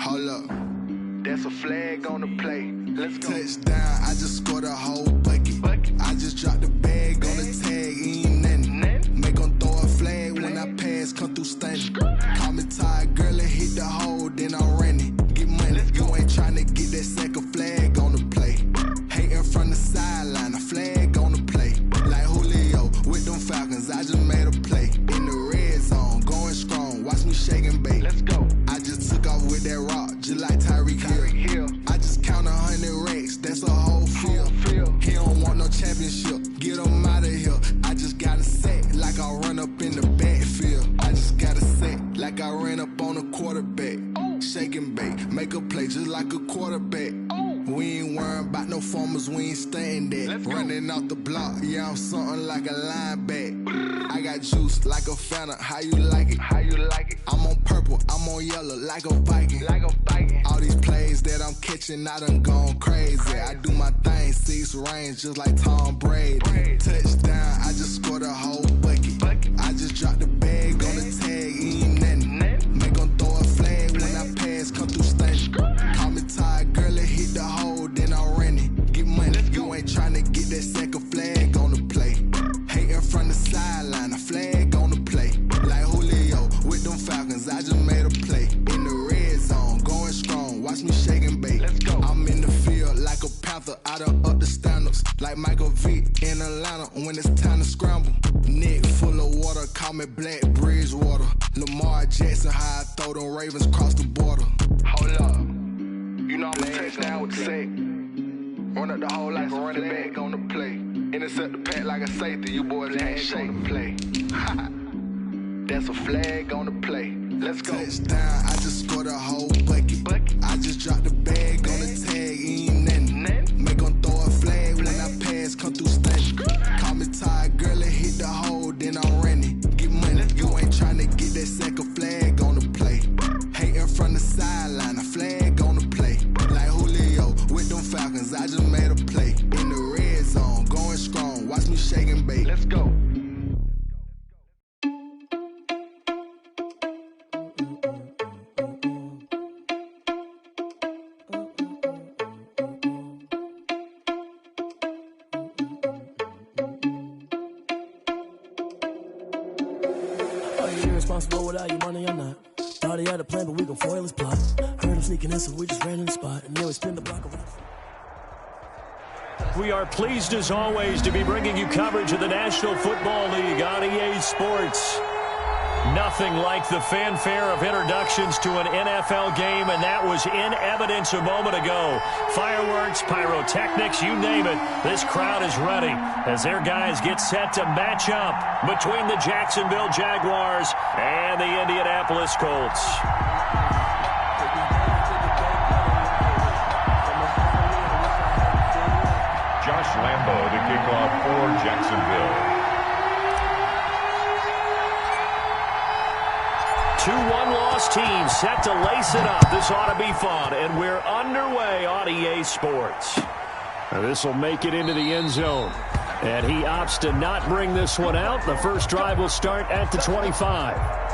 Hold up. That's a flag on the play. Let's go. Touchdown, I just scored a whole bucket. I just dropped the bag on the tag, ain't nothing. Make them throw a flag when I pass, come through stunning. Call me tired, girl, and hit the hole, then I'm running. Get money, you ain't tryna get that second flag on the play. Hating from the sideline, a flag on the play. Like Julio with them Falcons, I just made a play. In the red zone, going strong, watch me shake and bake. Let's go. I just took off with that rock, just like Tyreek Hill. I just count 100 racks, that's a whole field. He don't want no championship, get him out of here. I just got a set, like I run up in the backfield. I just got a set, like I ran up on a quarterback. Shake and bake, make a play just like a quarterback. We ain't worrying about no formers, we ain't staying there. Running off the block, yeah, I'm something like a linebacker. I got juice like a Fanta, how you like it? How you like it? I'm on purple, I'm on yellow, like a Viking. Like a Viking. All these plays that I'm catching, I done gone crazy. I do my thing, 6 range, just like Tom Brady. Touchdown, I just scored a whole bucket. I just dropped the bag on the tag, ain't nothing. Make them throw a flag when I pass, come through stunning. Call me tired, girl, and hit the hole, then I'm running. Get money, you ain't tryna get that second flag on the play. Hating from the sideline, a flag on the play. Like Julio with them Falcons, I just made a play. In the red zone, going strong, watch me shake and bake. Let's go. I'm in the field like a Panther, I done up the standards. Like Michael Vick in Atlanta when it's time to scramble. Neck full of water, call me Black Bridgewater. Lamar Jackson, how I throw them Ravens cross the border. Hold up. You know I'm a touchdown with the sack. Run up the hole like a running back on the play. Intercept the pack like a safety, you boys ain't shake the play. That's a flag on the play. Let's go. Touchdown, I just scored a whole bucket. I just dropped the bag on the tag, ain't nothing. Make them throw a flag when I pass, come through stunning. Call me tired, girl, and hit the hole, then I'm running. Get money, you ain't tryna get that second flag on the play. Hating from the sideline, a flag on the play. Like Julio with them Falcons, I just made a play. In the red zone, going strong, watch me shake and bake. Let's go. Responsible without your money or not. Thought he had a plan, but we gon' foil his plot. Heard him sneaking in, so we just ran in the spot. And yeah, we spin the block around. We are pleased, as always, to be bringing you coverage of the National Football League on EA Sports. Nothing like the fanfare of introductions to an NFL game, and that was in evidence a moment ago. Fireworks, pyrotechnics, you name it. This crowd is ready as their guys get set to match up between the Jacksonville Jaguars and the Indianapolis Colts. Josh Lambo to kick off for Jacksonville. 2-1 loss team set to lace it up. This ought to be fun, and we're underway on EA Sports. This will make it into the end zone, and he opts to not bring this one out. The first drive will start at the 25.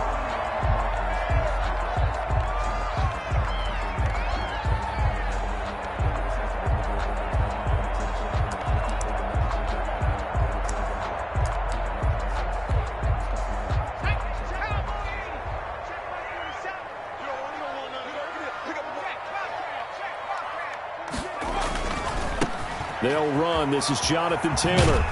They'll run. This is Jonathan Taylor.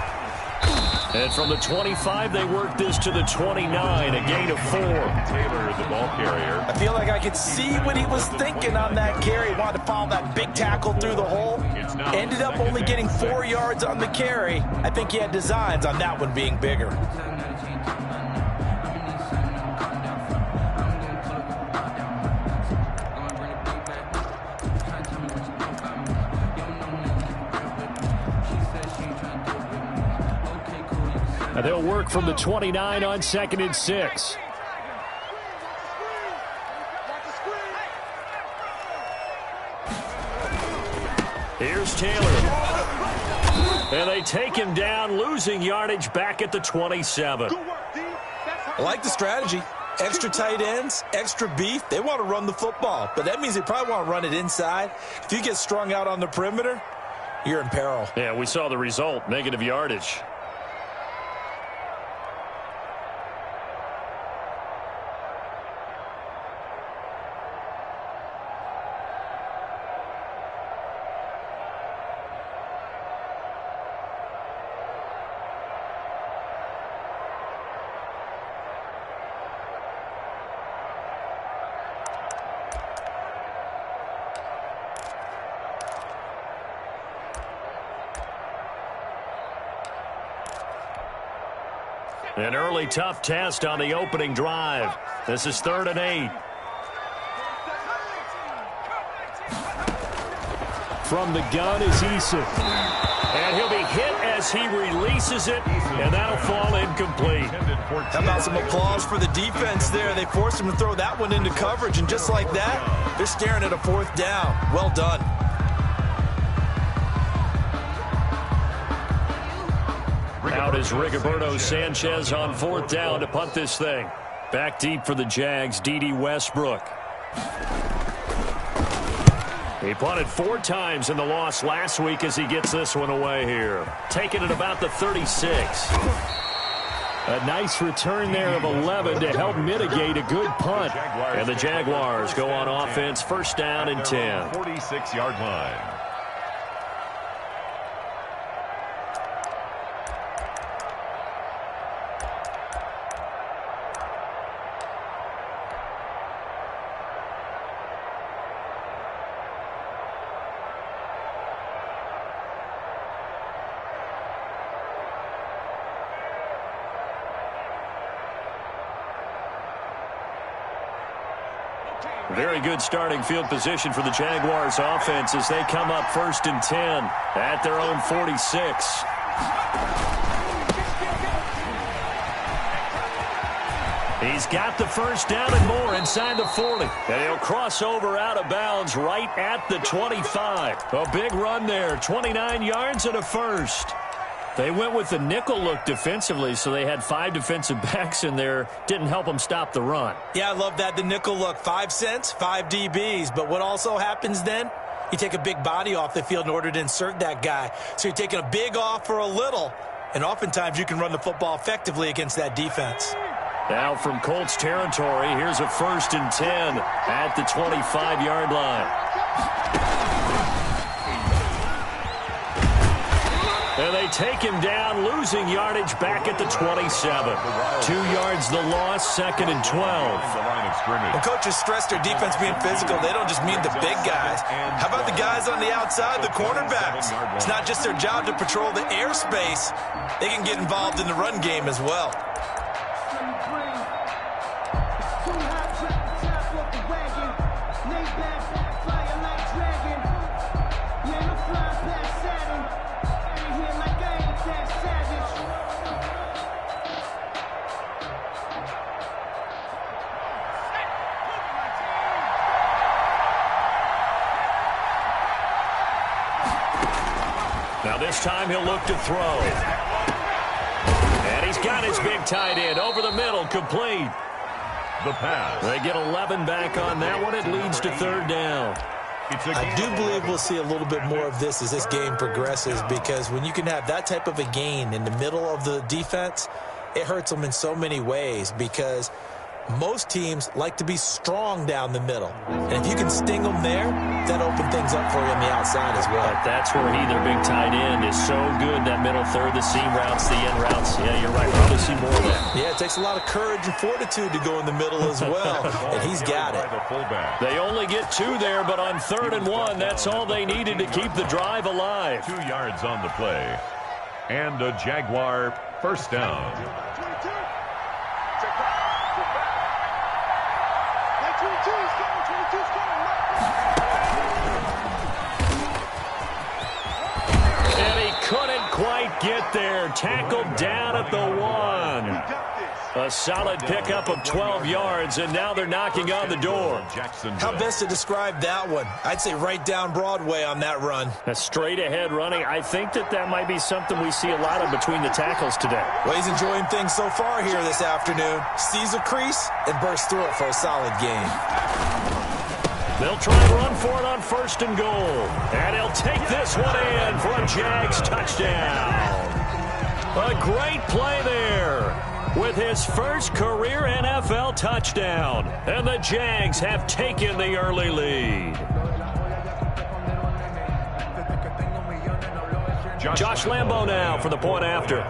And from the 25, they work this to the 29, a gain of 4. Taylor, the ball carrier. I feel like I could see what he was thinking on that carry. He wanted to follow that big tackle through the hole. Ended up only getting 4 yards on the carry. I think he had designs on that one being bigger. They'll work from the 29 on 2nd and 6. Here's Taylor. And they take him down, losing yardage back at the 27. I like the strategy. Extra tight ends, extra beef, they want to run the football. But that means they probably want to run it inside. If you get strung out on the perimeter, you're in peril. Yeah, we saw the result, negative yardage. An early tough test on the opening drive. This is 3rd and 8. From the gun is Eason. And he'll be hit as he releases it, and that'll fall incomplete. How about some applause for the defense there? They forced him to throw that one into coverage, and just like that, they're staring at a 4th down. Well done. Out is Rigoberto Sanchez on 4th down to punt this thing. Back deep for the Jags, D.D. Westbrook. He punted 4 times in the loss last week as he gets this one away here. Taking it about the 36. A nice return there of 11 to help mitigate a good punt. And the Jaguars go on offense, 1st down and 10. 46-yard line. Very good starting field position for the Jaguars offense as they come up 1st and 10 at their own 46. He's got the 1st down and more inside the 40. And he'll cross over out of bounds right at the 25. A big run there, 29 yards and a 1st. They went with the nickel look defensively, so they had 5 defensive backs in there. Didn't help them stop the run. Yeah, I love that, the nickel look. 5 cents, 5 DBs. But what also happens then? You take a big body off the field in order to insert that guy. So you're taking a big off for a little. And oftentimes you can run the football effectively against that defense. Now from Colts territory, here's a 1st and 10 at the 25-yard line. And they take him down, losing yardage back at the 27. 2 yards the loss, 2nd and 12. When coaches stress their defense being physical, they don't just mean the big guys. How about the guys on the outside, the cornerbacks? It's not just their job to patrol the airspace. They can get involved in the run game as well. Now this time he'll look to throw. And he's got his big tight end over the middle, complete. The pass. They get 11 back on that one. It leads to 3rd down. I do believe we'll see a little bit more of this as this game progresses, because when you can have that type of a gain in the middle of the defense, it hurts them in so many ways, because most teams like to be strong down the middle. And if you can sting them there, that opens things up for you on the outside as well. But that's where their big tight end, is so good. That middle third, the seam routes, the end routes. Yeah, you're right. Probably see more of that. Yeah, it takes a lot of courage and fortitude to go in the middle as well. And he's got it. They only get 2 there, but on 3rd and 1, that's all they needed to keep the drive alive. 2 yards on the play. And a Jaguar 1st down. And he couldn't quite get there. Tackled down at the 1. A solid pickup of 12 yards, and now they're knocking on the door. How best to describe that one? I'd say right down Broadway on that run. A straight-ahead running. I think that might be something we see a lot of between the tackles today. Well, he's enjoying things so far here this afternoon. Sees a crease and bursts through it for a solid gain. They'll try and run for it on 1st and goal. And he'll take this one in for a Jags touchdown. A great play there with his first career NFL touchdown. And the Jags have taken the early lead. Josh Lambo now for the point after.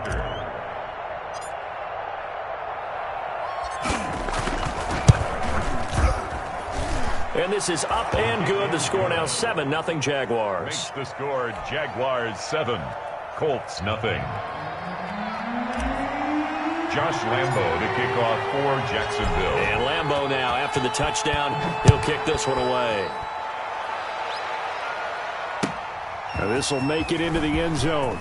And this is up and good. The score now 7-0 Jaguars. Makes the score Jaguars 7, Colts nothing. Josh Lambo to kick off for Jacksonville. And Lambo now, after the touchdown, he'll kick this one away. Now this will make it into the end zone.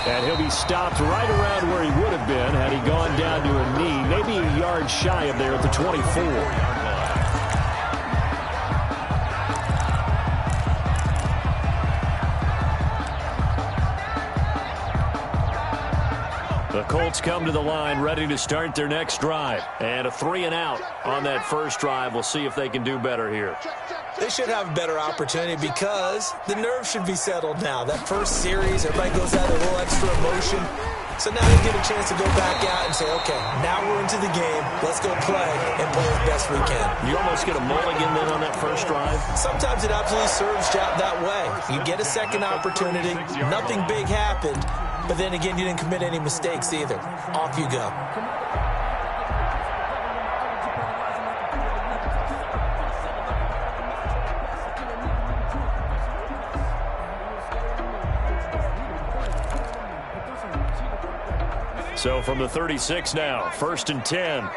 And he'll be stopped right around where he would have been had he gone down to a knee, maybe a yard shy of there at the 24. The Colts come to the line ready to start their next drive. And a 3-and-out on that first drive. We'll see if they can do better here. They should have a better opportunity because the nerves should be settled now. That first series, everybody goes out a little extra emotion. So now they get a chance to go back out and say, okay, now we're into the game. Let's go play and play as best we can. You almost get a mulligan then on that first drive? Sometimes it absolutely serves that way. You get a second opportunity. Nothing big happened. But then again, you didn't commit any mistakes either. Off you go. So from the 36 now, 1st and 10.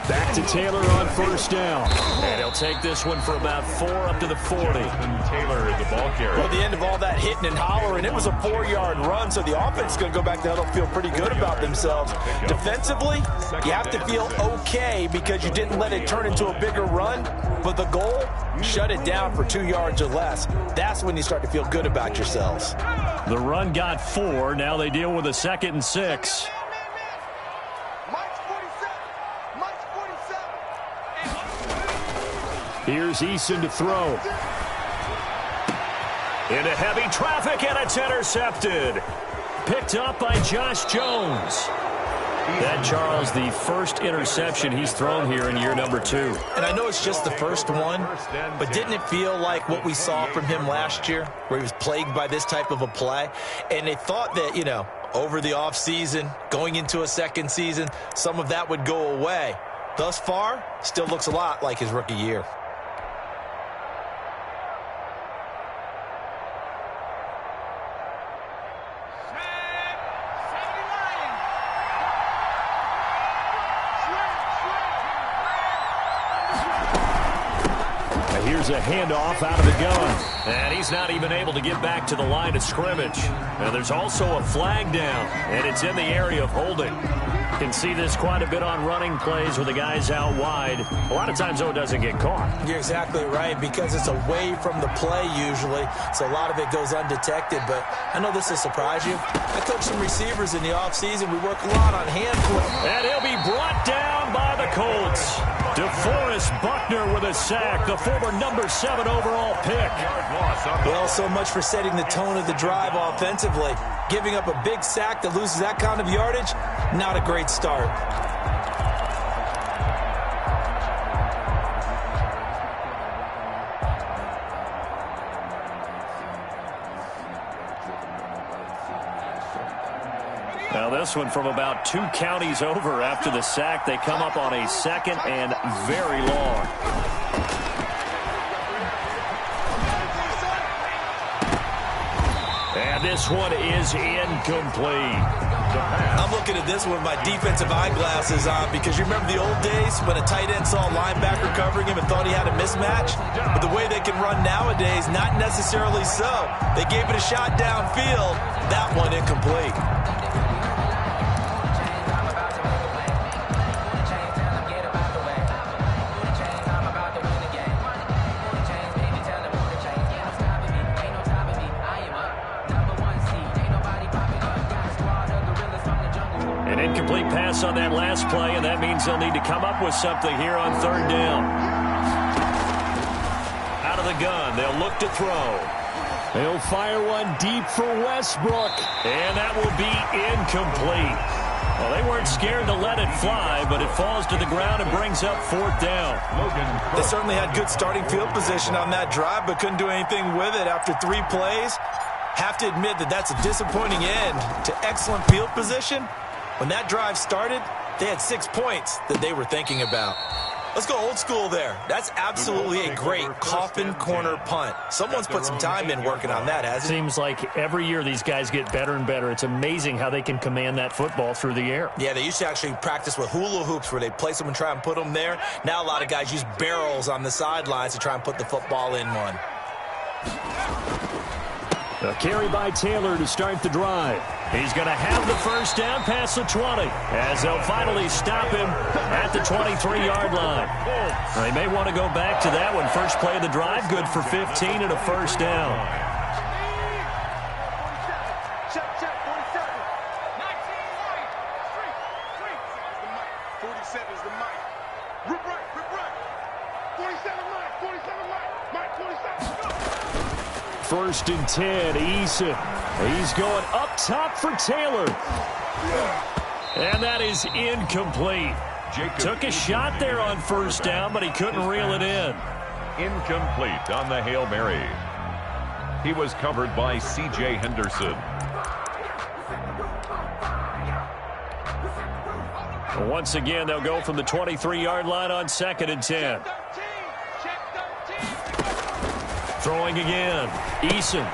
Back to Taylor on 1st down. And he'll take this one for about 4 up to the 40. And Taylor is the ball carrier. Well, at the end of all that hitting and hollering, it was a 4-yard run, so the offense is going to go back there. They'll feel pretty good about themselves. Defensively, you have to feel okay because you didn't let it turn into a bigger run, but the goal, shut it down for 2 yards or less. That's when you start to feel good about yourselves. The run got 4. Now they deal with a 2nd and 6. Here's Eason to throw. Into heavy traffic, and it's intercepted. Picked up by Josh Jones. That, Charles, the first interception he's thrown here in year number 2. And I know it's just the first one, but didn't it feel like what we saw from him last year, where he was plagued by this type of a play? And they thought that, over the offseason, going into a second season, some of that would go away. Thus far, still looks a lot like his rookie year. Here's a handoff out of the gun. And he's not even able to get back to the line of scrimmage. And there's also a flag down, and it's in the area of holding. You can see this quite a bit on running plays where the guy's out wide. A lot of times, though, it doesn't get caught. You're exactly right, because it's away from the play usually, so a lot of it goes undetected. But I know this will surprise you. I coach some receivers in the offseason. We work a lot on hand play. And he'll be brought down by the Colts. DeForest Buckner with a sack, the former number 7 overall pick. Well, so much for setting the tone of the drive offensively. Giving up a big sack that loses that kind of yardage, not a great start. Now this one from about 2 counties over after the sack. They come up on a 2nd and very long. And this one is incomplete. I'm looking looking at this one with my defensive eyeglasses on, because you remember the old days when a tight end saw a linebacker covering him and thought he had a mismatch? But the way they can run nowadays, not necessarily so. They gave it a shot downfield. That one incomplete. An incomplete pass on that last play, and that means they'll need to come up with something here on third down. Out of the gun, they'll look to throw. They'll fire one deep for Westbrook, and that will be incomplete. Well, they weren't scared to let it fly, but it falls to the ground and brings up fourth down. They certainly had good starting field position on that drive, but couldn't do anything with it after 3 plays. Have to admit that that's a disappointing end to excellent field position. When that drive started, they had 6 points that they were thinking about. Let's go old school there. That's absolutely a great coffin corner punt. Someone's put some time in working on that, hasn't it? Seems like every year these guys get better and better. It's amazing how they can command that football through the air. Yeah, they used to actually practice with hula hoops where they place them and try and put them there. Now a lot of guys use barrels on the sidelines to try and put the football in one. A carry by Taylor to start the drive. He's going to have the first down past the 20 as they'll finally stop him at the 23-yard line. They may want to go back to that one. First play of the drive, good for 15 and a first down. Check, 47. 47 is the mic. Rip right. 47 Mike, 47. First and 10, Eason. He's going up top for Taylor. And that is incomplete. Took a shot there on first down, but he couldn't reel it in. Incomplete on the Hail Mary. He was covered by C.J. Henderson. Once again, they'll go from the 23-yard line on second and 10. Throwing again. Eason.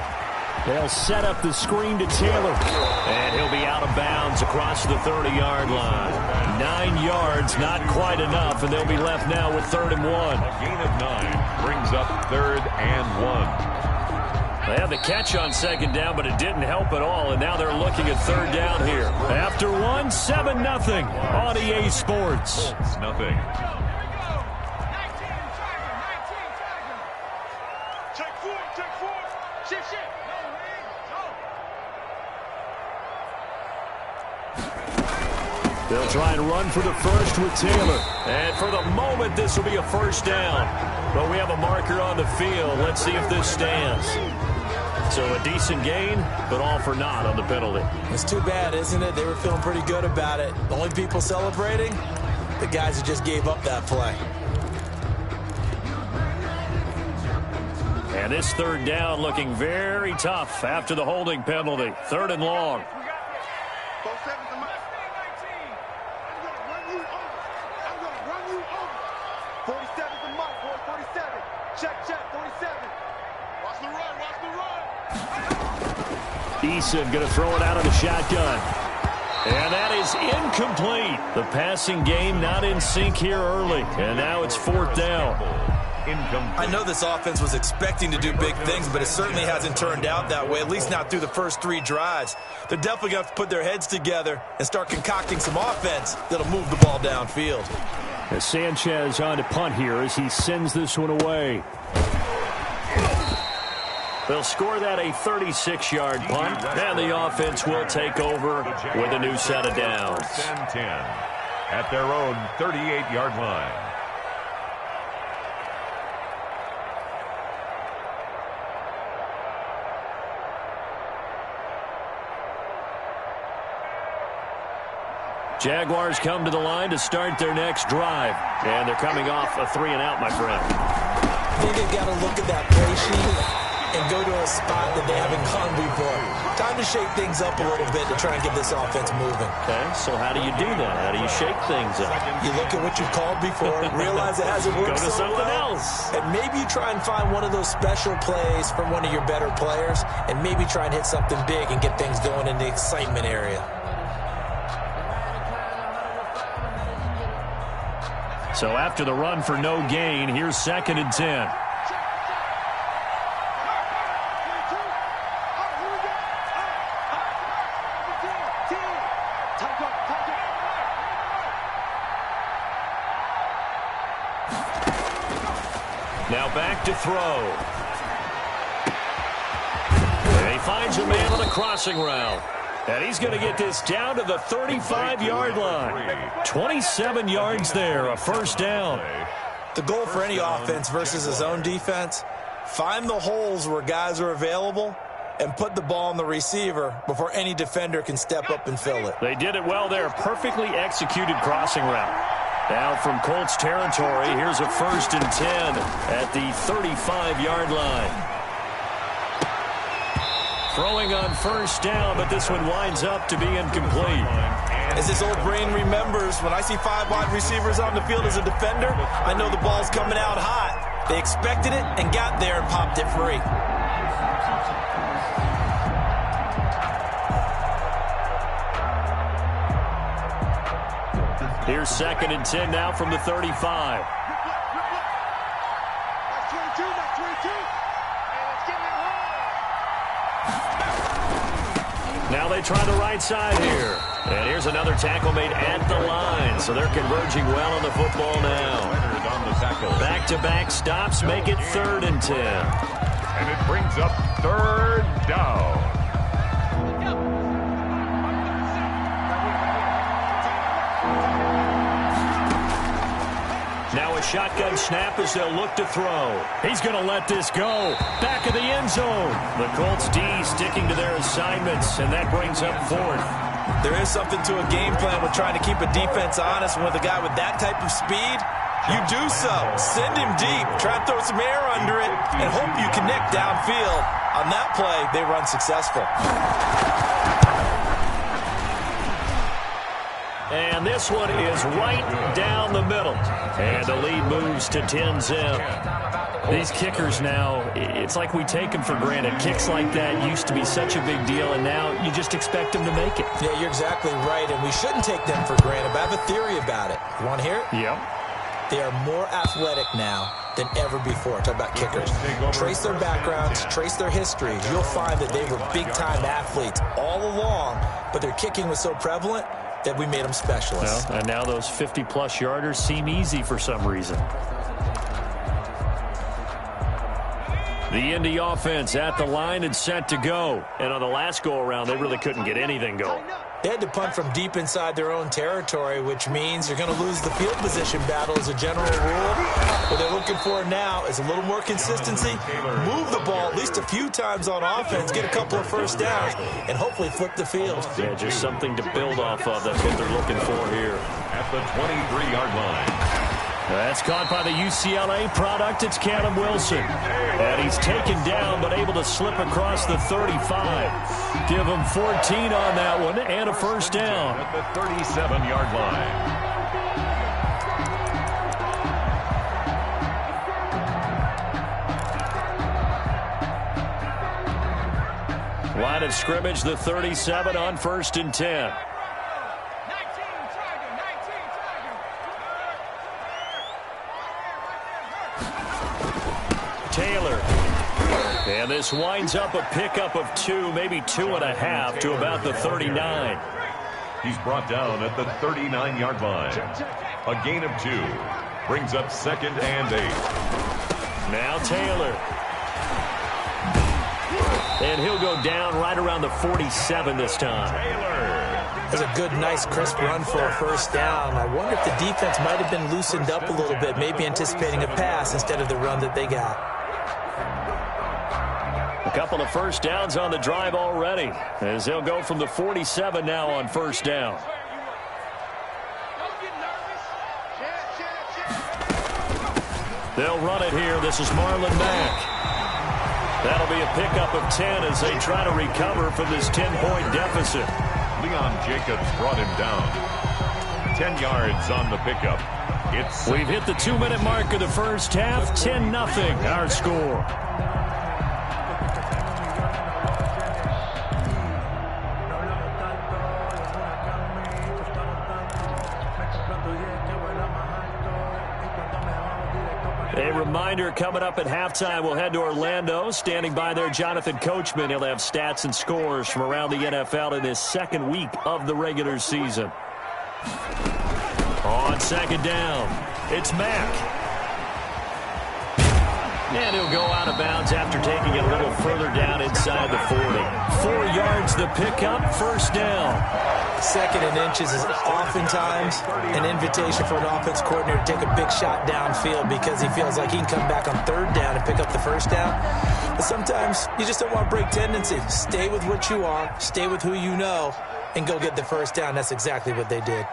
They'll set up the screen to Taylor. And he'll be out of bounds across the 30-yard line. 9 yards, not quite enough, and they'll be left now with 3rd and 1. A gain of 9 brings up 3rd and 1. They had the catch on second down, but it didn't help at all, and now they're looking at third down here. After 1, 7-0 on EA Sports. Nothing. They'll try and run for the first with Taylor. And for the moment, this will be a first down. But we have a marker on the field. Let's see if this stands. So a decent gain, but all for naught on the penalty. It's too bad, isn't it? They were feeling pretty good about it. The only people celebrating, the guys who just gave up that play. And this third down looking very tough after the holding penalty. 3rd and long. Eason going to throw it out of the shotgun. And that is incomplete. The passing game not in sync here early. And now it's 4th down. I know this offense was expecting to do big things, but it certainly hasn't turned out that way, at least not through the first 3 drives. They're definitely going to have to put their heads together and start concocting some offense that'll move the ball downfield. As Sanchez on to punt here as he sends this one away. They'll score that a 36-yard punt, and the offense will take over with a new set of downs. 10 at their own 38-yard line. Jaguars come to the line to start their next drive, and they're coming off a 3-and-out, my friend. I think they've got to look at that play sheet and go to a spot that they haven't gone before. Time to shake things up a little bit to try and get this offense moving. Okay, so how do you do that? How do you shake things up? You look at what you've called before, realize it hasn't worked Go to so something well, else. and maybe you try and find one of those special plays from one of your better players, and maybe try and hit something big and get things going in the excitement area. So after the run for no gain, here's 2nd and 10. Now back to throw. And he finds a man on the crossing route. And he's going to get this down to the 35-yard line. 27 yards there, a first down. The goal for any offense versus his own defense, find the holes where guys are available and put the ball on the receiver before any defender can step up and fill it. They did it well there. Perfectly executed crossing route. Now from Colts territory, here's a 1st and 10 at the 35-yard line. Throwing on first down, but this one winds up to be incomplete. As this old brain remembers, when I see 5 wide receivers on the field as a defender, I know the ball's coming out hot. They expected it and got there and popped it free. Here's 2nd and 10 now from the 35. Now they try the right side here. And here's another tackle made at the line. So they're converging well on the football now. Back-to-back stops make it 3rd and 10. And it brings up 3rd down. Now a shotgun snap as they'll look to throw. He's going to let this go. Back of the end zone. The Colts D sticking to their assignments, and that brings up 4th. There is something to a game plan with trying to keep a defense honest. With a guy with that type of speed, you do so. Send him deep. Try to throw some air under it and hope you connect downfield. On that play, they run successful. And this one is right down the middle. And the lead moves to 10-zip. These kickers now, it's like we take them for granted. Kicks like that used to be such a big deal, and now you just expect them to make it. Yeah, you're exactly right, and we shouldn't take them for granted, but I have a theory about it. You want to hear it? Yep. They are more athletic now than ever before. Talk about kickers. Trace their backgrounds, trace their history. You'll find that they were big-time athletes all along, but their kicking was so prevalent that we made them specialists. Well, and now those 50-plus yarders seem easy for some reason. The Indy offense at the line and set to go. And on the last go-around, they really couldn't get anything going. They had to punt from deep inside their own territory, which means you're going to lose the field position battle as a general rule. What they're looking for now is a little more consistency, move the ball at least a few times on offense, get a couple of first downs, and hopefully flip the field. Yeah, just something to build off of. That's what they're looking for here. At the 23-yard line. That's caught by the UCLA product. It's Callum Wilson. And he's taken down but able to slip across the 35. Give him 14 on that one and a first down. At the 37-yard line. Line of scrimmage, the 37 on 1st and 10. Taylor. And this winds up a pickup of 2, maybe 2.5 to about the 39. He's brought down at the 39-yard line. A gain of 2. Brings up 2nd and 8. Now Taylor. And he'll go down right around the 47 this time. That's a good, nice, crisp run for a first down. I wonder if the defense might have been loosened up a little bit, maybe anticipating a pass instead of the run that they got. A couple of first downs on the drive already, as they'll go from the 47 now on first down. They'll run it here. This is Marlon Mack. That'll be a pickup of 10 as they try to recover from this 10-point deficit. Leon Jacobs brought him down. 10 yards on the pickup. We've hit the 2-minute mark of the first half. 10-0 our score. A reminder coming up at halftime, we'll head to Orlando. Standing by there, Jonathan Coachman. He'll have stats and scores from around the NFL in this second week of the regular season. On second down, it's Mack. And he'll go out of bounds after taking it a little further down inside the 40. 4 yards the pickup, first down. Second and inches is oftentimes an invitation for an offense coordinator to take a big shot downfield because he feels like he can come back on third down and pick up the first down. But sometimes you just don't want to break tendency. Stay with what you are, stay with who you know, and go get the first down. That's exactly what they did.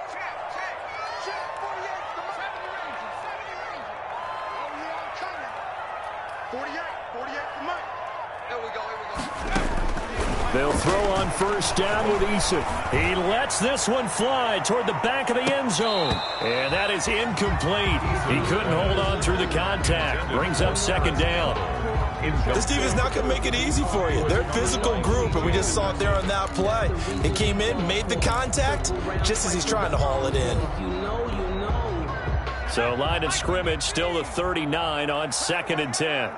They'll throw on first down with Eason. He lets this one fly toward the back of the end zone. And that is incomplete. He couldn't hold on through the contact. Brings up second down. This team is not going to make it easy for you. They're a physical group, and we just saw it there on that play. He came in, made the contact, just as he's trying to haul it in. So line of scrimmage still the 39 on second and 10.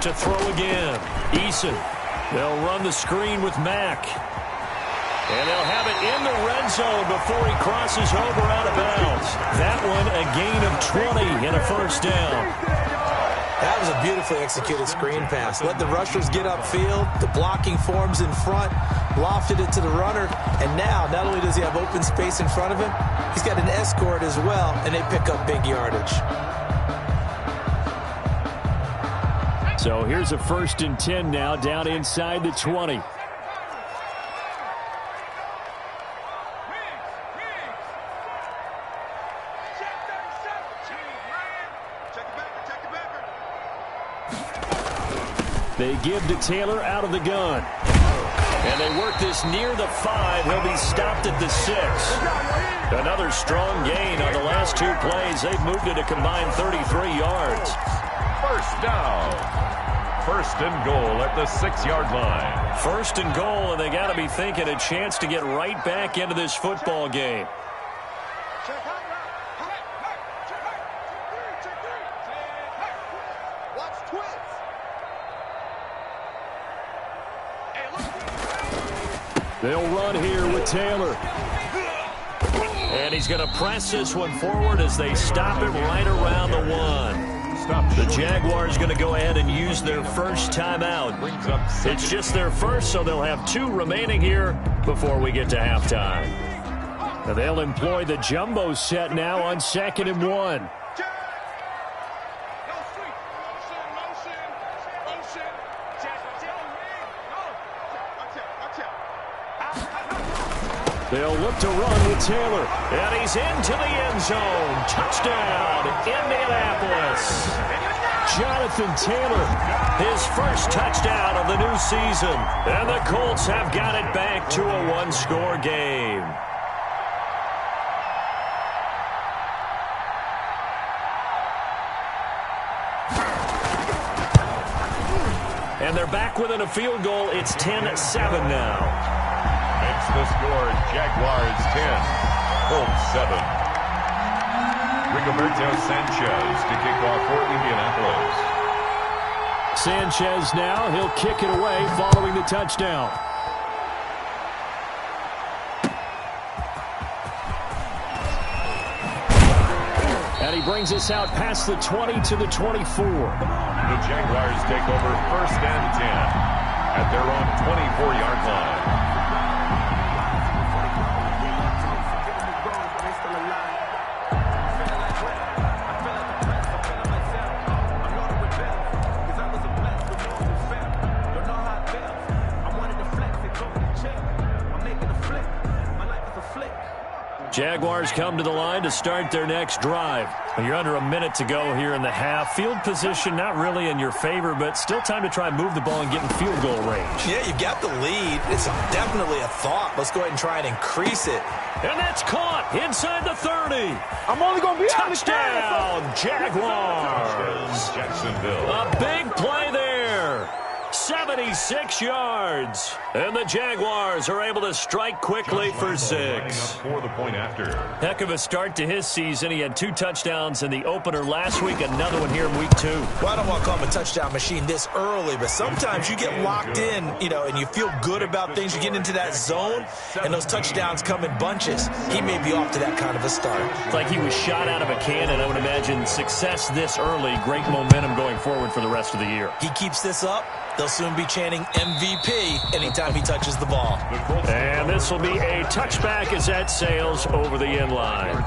To throw again, Eason. They'll run the screen with Mack. And they'll have it in the red zone before he crosses over out of bounds. That one a gain of 20 and a first down. That was a beautifully executed screen pass. Let the rushers get upfield. The blocking forms in front. Lofted it to the runner. And now, not only does he have open space in front of him, he's got an escort as well, and they pick up big yardage. So here's a first and 10 now down inside the 20. They give to Taylor out of the gun. And they work this near the 5. He'll be stopped at the 6. Another strong gain on the last 2 plays. They've moved it a combined 33 yards. First down. First and goal at the 6-yard line. First and goal, and they got to be thinking a chance to get right back into this football game. They'll run here with Taylor. And he's going to press this one forward as they stop him right around the 1. The Jaguars going to go ahead and use their first timeout. It's just their first, so they'll have 2 remaining here before we get to halftime. And they'll employ the jumbo set now on second and 1. They'll look to run with Taylor. And he's into the end zone. Touchdown, Indianapolis. Jonathan Taylor, his first touchdown of the new season. And the Colts have got it back to a 1-score game. And they're back within a field goal. It's 10-7 now. Makes the score Jaguars 10, Colts 7. Rigoberto Sanchez to kick off for Indianapolis. Sanchez now, he'll kick it away following the touchdown. And he brings us out past the 20 to the 24. The Jaguars take over first and 10 at their own 24-yard line. Jaguars come to the line to start their next drive. You're under a minute to go here in the half. Field position not really in your favor, but still time to try and move the ball and get in field goal range. Yeah, you've got the lead. It's definitely a thought. Let's go ahead and try and increase it. And that's caught inside the 30. I'm only going to be touchdown, Jaguars. Jacksonville. A big play there. 77 56 yards. And the Jaguars are able to strike quickly for 6. For the point after. Heck of a start to his season. He had 2 touchdowns in the opener last week, another one here in week 2. Well, I don't want to call him a touchdown machine this early, but sometimes you get locked in, and you feel good about things. You get into that zone, and those touchdowns come in bunches. He may be off to that kind of a start. It's like he was shot out of a cannon. I would imagine success this early, great momentum going forward for the rest of the year. He keeps this up, they'll soon be chanting MVP anytime he touches the ball. And this will be a touchback as that sails over the end line.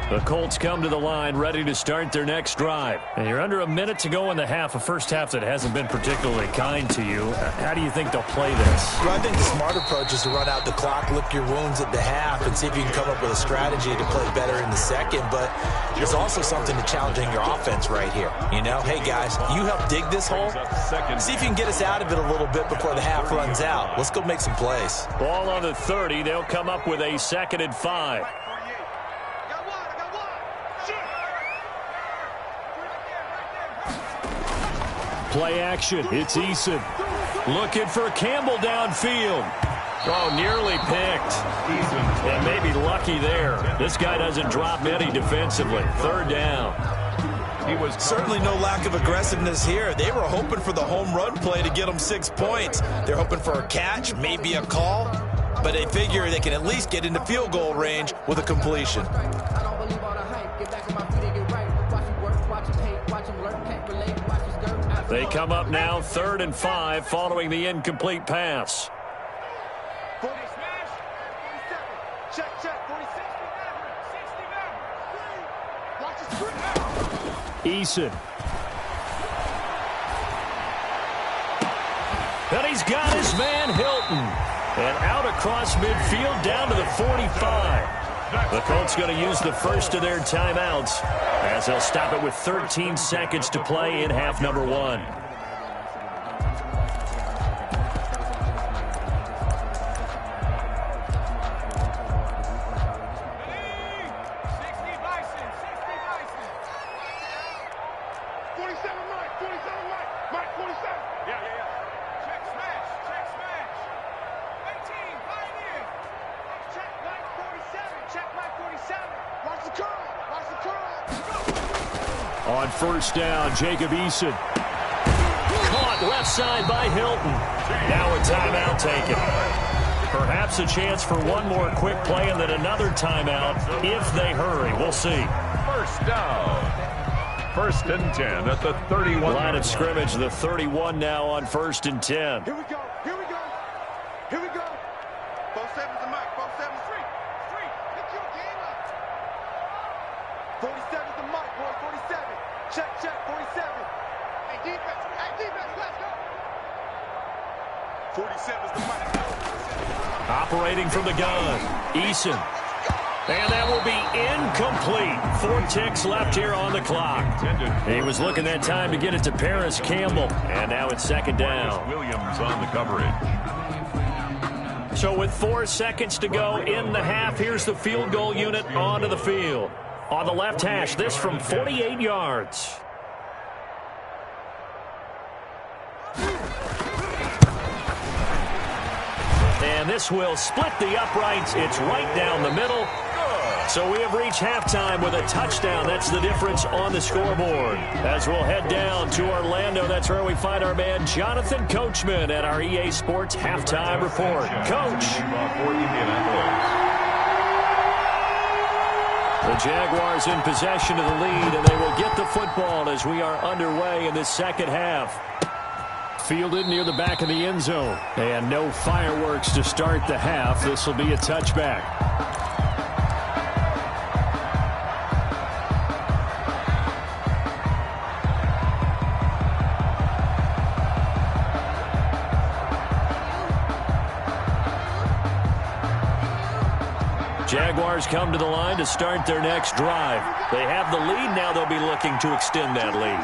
The Colts come to the line ready to start their next drive. And you're under a minute to go in the half, a first half that hasn't been particularly kind to you. How do you think they'll play this? Well, I think the smart approach is to run out the clock, lick your wounds at the half, and see if you can come up with a strategy to play better in the second. But there's also something to challenging your offense right here. Hey, guys, you help dig this hole. See if you can get us out of it a little bit before the half runs out. Let's go make some plays. Ball on the 30. They'll come up with a 2nd and 5. Play action. It's Eason. Looking for Campbell downfield. Oh, nearly picked. And maybe lucky there. This guy doesn't drop any defensively. 3rd down. He was certainly no lack of aggressiveness here. They were hoping for the home run play to get them 6 points. They're hoping for a catch, maybe a call, but they figure they can at least get into field goal range with a completion. They come up now 3rd and 5 following the incomplete pass. Eason. And he's got his man Hilton. And out across midfield down to the 45. The Colts going to use the first of their timeouts as they'll stop it with 13 seconds to play in half number 1. On 1st down, Jacob Eason. Caught left side by Hilton. Now a timeout taken. Perhaps a chance for one more quick play and then another timeout if they hurry. We'll see. 1st down. 1st and 10 at the 31. Line of scrimmage, the 31 now on 1st and 10. Here we go. Here we go. Here we go. 4-7's the mic. 4-7's free. Free. Get your game up. 47's the mic, boy. 47. Check, 47. Hey, defense. Let's go. 47's the mic. Operating from the gun, Eason. And that will be incomplete. 4 ticks left here on the clock. He was looking that time to get it to Paris Campbell. And now it's 2nd down. Williams on the coverage. So with 4 seconds to go in the half, here's the field goal unit onto the field. On the left hash, this from 48 yards. And this will split the uprights. It's right down the middle. So we have reached halftime with a touchdown. That's the difference on the scoreboard. As we'll head down to Orlando, that's where we find our man Jonathan Coachman at our EA Sports Halftime Report. Coach. The Jaguars in possession of the lead, and they will get the football as we are underway in this 2nd half. Fielded near the back of the end zone. And no fireworks to start the half. This will be a touchback. Jaguars come to the line to start their next drive. They have the lead. Now they'll be looking to extend that lead.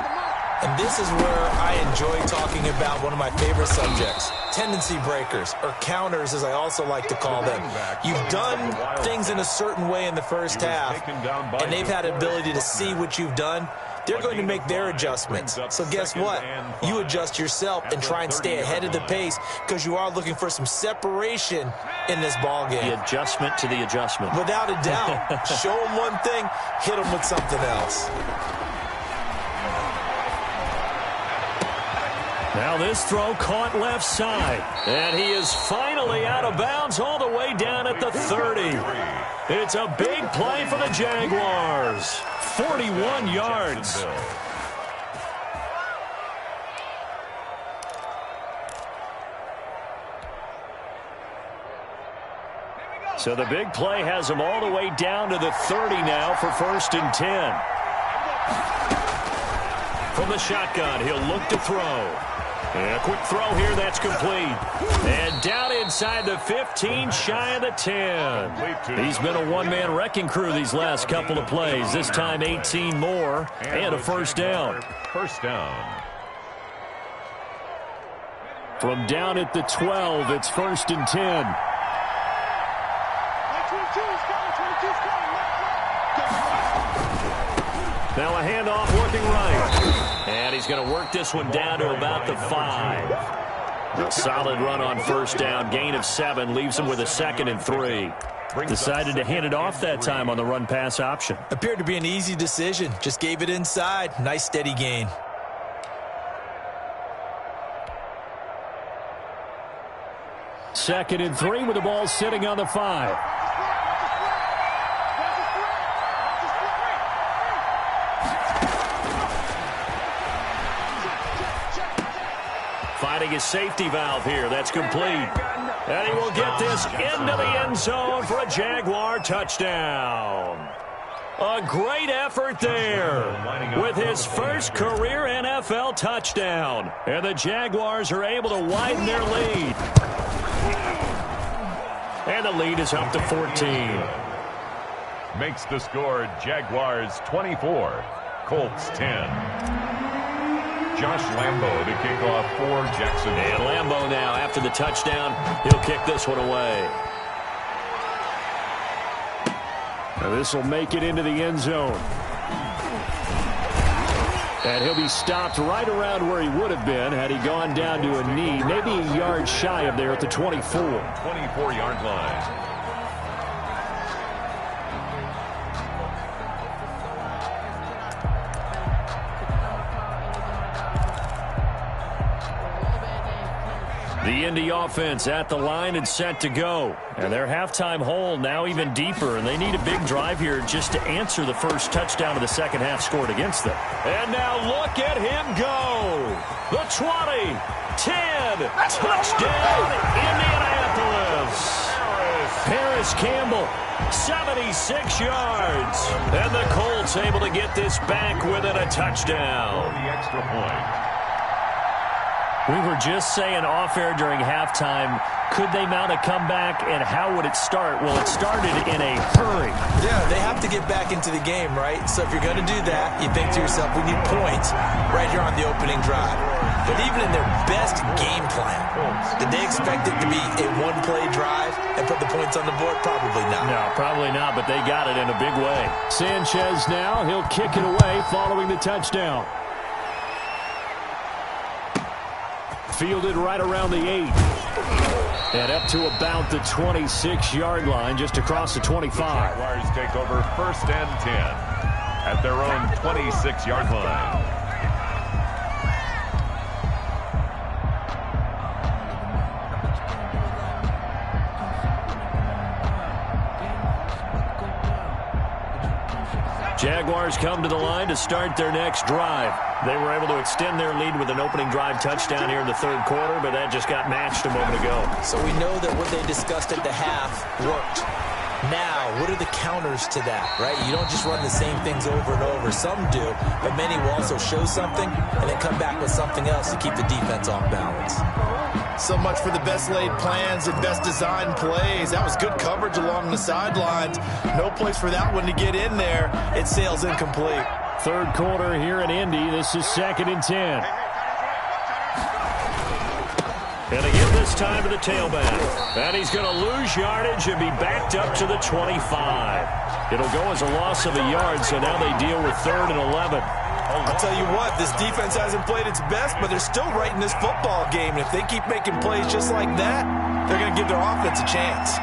And this is where I enjoy talking about one of my favorite subjects, tendency breakers, or counters as I also like to call them. You've done things in a certain way in the first half, and they've had the ability to see what you've done. They're going to make their adjustments. So guess what? You adjust yourself and try and stay ahead of the pace because you are looking for some separation in this ball game. The adjustment to the adjustment. Without a doubt. Show them one thing, hit them with something else. Now this throw caught left side. And he is finally out of bounds all the way down at the 30. It's a big play for the Jaguars. 41 yards. So the big play has him all the way down to the 30 now for 1st and 10. From the shotgun, he'll look to throw. And a quick throw here, that's complete. And down inside the 15, shy of the 10. He's been a one-man wrecking crew these last couple of plays. This time 18 more and a first down. First down. From down at the 12, it's 1st and 10. Now a handoff working right. And he's going to work this one down to about the 5. A solid run on first down. Gain of 7 leaves him with a 2nd and 3. Decided to hand it off that time on the run-pass option. Appeared to be an easy decision. Just gave it inside. Nice steady gain. Second and 3 with the ball sitting on the 5. Finding his safety valve here. That's complete. And he will get this into the end zone for a Jaguar touchdown. A great effort there with his first career NFL touchdown. And the Jaguars are able to widen their lead. And the lead is up to 14. Makes the score Jaguars 24, Colts 10. Josh Lambo to kick off for Jacksonville. And Lambo now, after the touchdown, he'll kick this one away. Now this will make it into the end zone. And he'll be stopped right around where he would have been had he gone down to a knee, maybe a yard shy of there at the 24. 24-yard line. The Indy offense at the line and set to go. And their halftime hole now even deeper, and they need a big drive here just to answer the first touchdown of the second half scored against them. And now look at him go. The 20, 10, touchdown, Indianapolis. Paris Campbell, 76 yards. And the Colts able to get this back within a touchdown. The extra point. We were just saying off-air during halftime, could they mount a comeback, and how would it start? Well, it started in a hurry. Yeah, they have to get back into the game, right? So if you're going to do that, you think to yourself, we need points right here on the opening drive. But even in their best game plan, did they expect it to be a one-play drive and put the points on the board? Probably not. No, probably not, but they got it in a big way. Sanchez now, he'll kick it away following the touchdown. Fielded right around the 8. And up to about the 26-yard line, just across the 25. Jaguars take over 1st and 10 at their own 26-yard line. Jaguars come to the line to start their next drive. They were able to extend their lead with an opening drive touchdown here in the third quarter, but that just got matched a moment ago. So we know that what they discussed at the half worked. Now, what are the counters to that, right? You don't just run the same things over and over. Some do, but many will also show something and then come back with something else to keep the defense off balance. So much for the best laid plans and best designed plays. That was good coverage along the sidelines. No place for that one to get in there. It sails incomplete. third quarter here in Indy. This is 2nd and 10. And again this time to the tailback. And he's going to lose yardage and be backed up to the 25. It'll go as a loss of a yard, so now they deal with 3rd and 11. I'll tell you what, this defense hasn't played its best, but they're still right in this football game. And if they keep making plays just like that, they're going to give their offense a chance.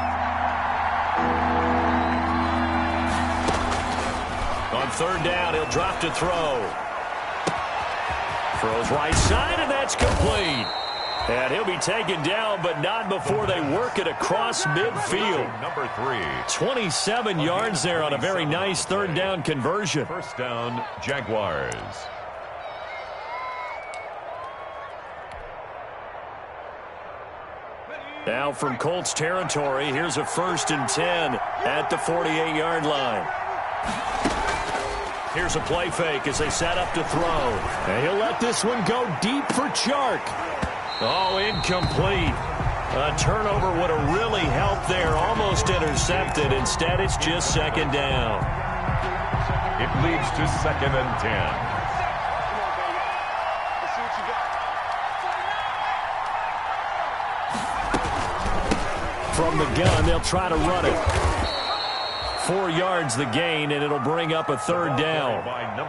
On 3rd down, he'll drop to throw. Throws right side, and that's complete. And he'll be taken down, but not before they work it across midfield. Number 3. 27 yards there on a very nice 3rd down conversion. 1st down, Jaguars. Now from Colts territory, here's a 1st and 10 at the 48-yard line. Here's a play fake as they set up to throw. And he'll let this one go deep for Chark. Oh, incomplete. A turnover would have really helped there. Almost intercepted. Instead, it's just 2nd down. It leads to 2nd and 10. From the gun, they'll try to run it. 4 yards the gain, and it'll bring up a 3rd down.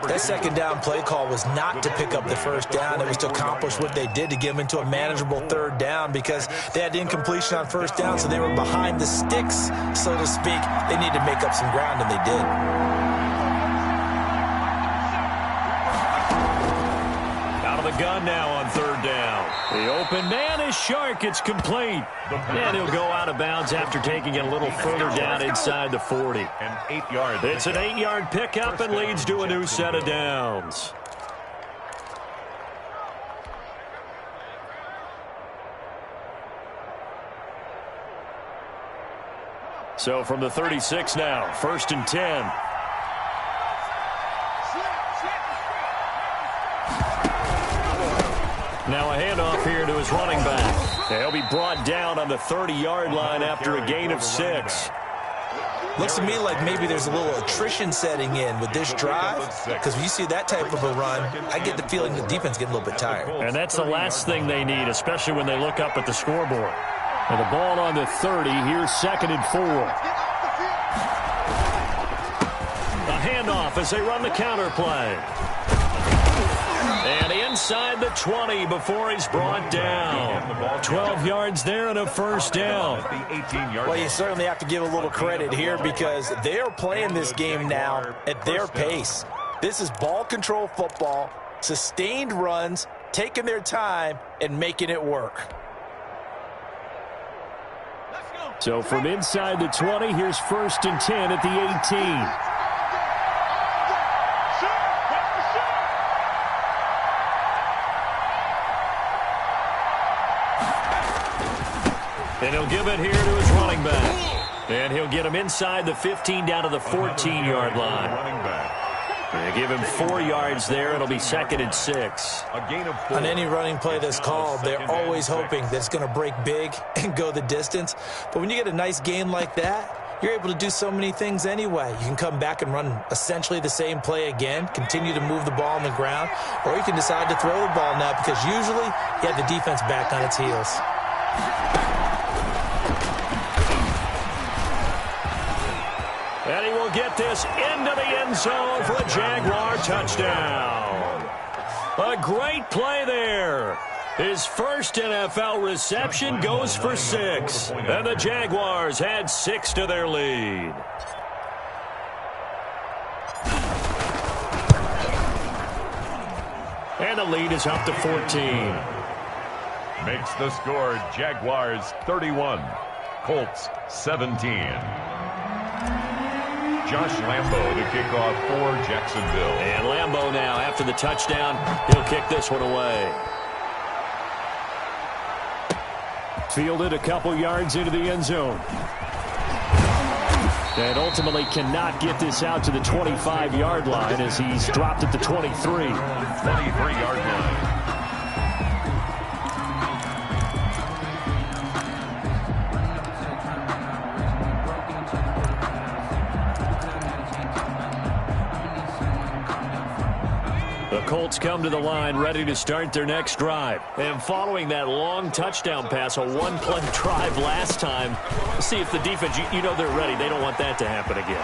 That 2nd down play call was not to pick up the 1st down. It was to accomplish what they did to get them into a manageable 3rd down because they had incompletion on 1st down, so they were behind the sticks, so to speak. They needed to make up some ground, and they did. Out of the gun now on 3rd down. The open man is Chark. It's complete. And he'll go out of bounds after taking it a little further down inside the 40. An 8-yard. It's an 8-yard pickup and leads to a new set of downs. So from the 36 now, 1st and 10. Now a handoff here to his running back. He'll be brought down on the 30-yard line after a gain of 6. Looks to me like maybe there's a little attrition setting in with this drive, because when you see that type of a run, I get the feeling the defense getting a little bit tired. And that's the last thing they need, especially when they look up at the scoreboard. And the ball on the 30, here's 2nd and 4. A handoff as they run the counter play. And inside the 20 before he's brought down. 12 yards there and a 1st down. Well, you certainly have to give a little credit here because they are playing this game now at their pace. This is ball control football, sustained runs, taking their time, and making it work. So from inside the 20, here's 1st and 10 at the 18. And he'll give it here to his running back. And he'll get him inside the 15 down to the 14-yard line. They give him 4 yards there. It'll be 2nd and 6. On any running play that's called, they're always hoping that it's going to break big and go the distance. But when you get a nice gain like that, you're able to do so many things anyway. You can come back and run essentially the same play again, continue to move the ball on the ground, or you can decide to throw the ball now because usually you have the defense back on its heels. And he will get this into the end zone for a Jaguar touchdown. A great play there. His first NFL reception goes for 6. And the Jaguars add 6 to their lead. And the lead is up to 14. Makes the score Jaguars 31, Colts 17. Josh Lambo to kick off for Jacksonville. And Lambo now, after the touchdown, he'll kick this one away. Fielded a couple yards into the end zone. And ultimately cannot get this out to the 25-yard line as he's dropped at the 23. 23-yard line. The Colts come to the line ready to start their next drive. And following that long touchdown pass, a one-play drive last time, see if the defense, you know they're ready. They don't want that to happen again.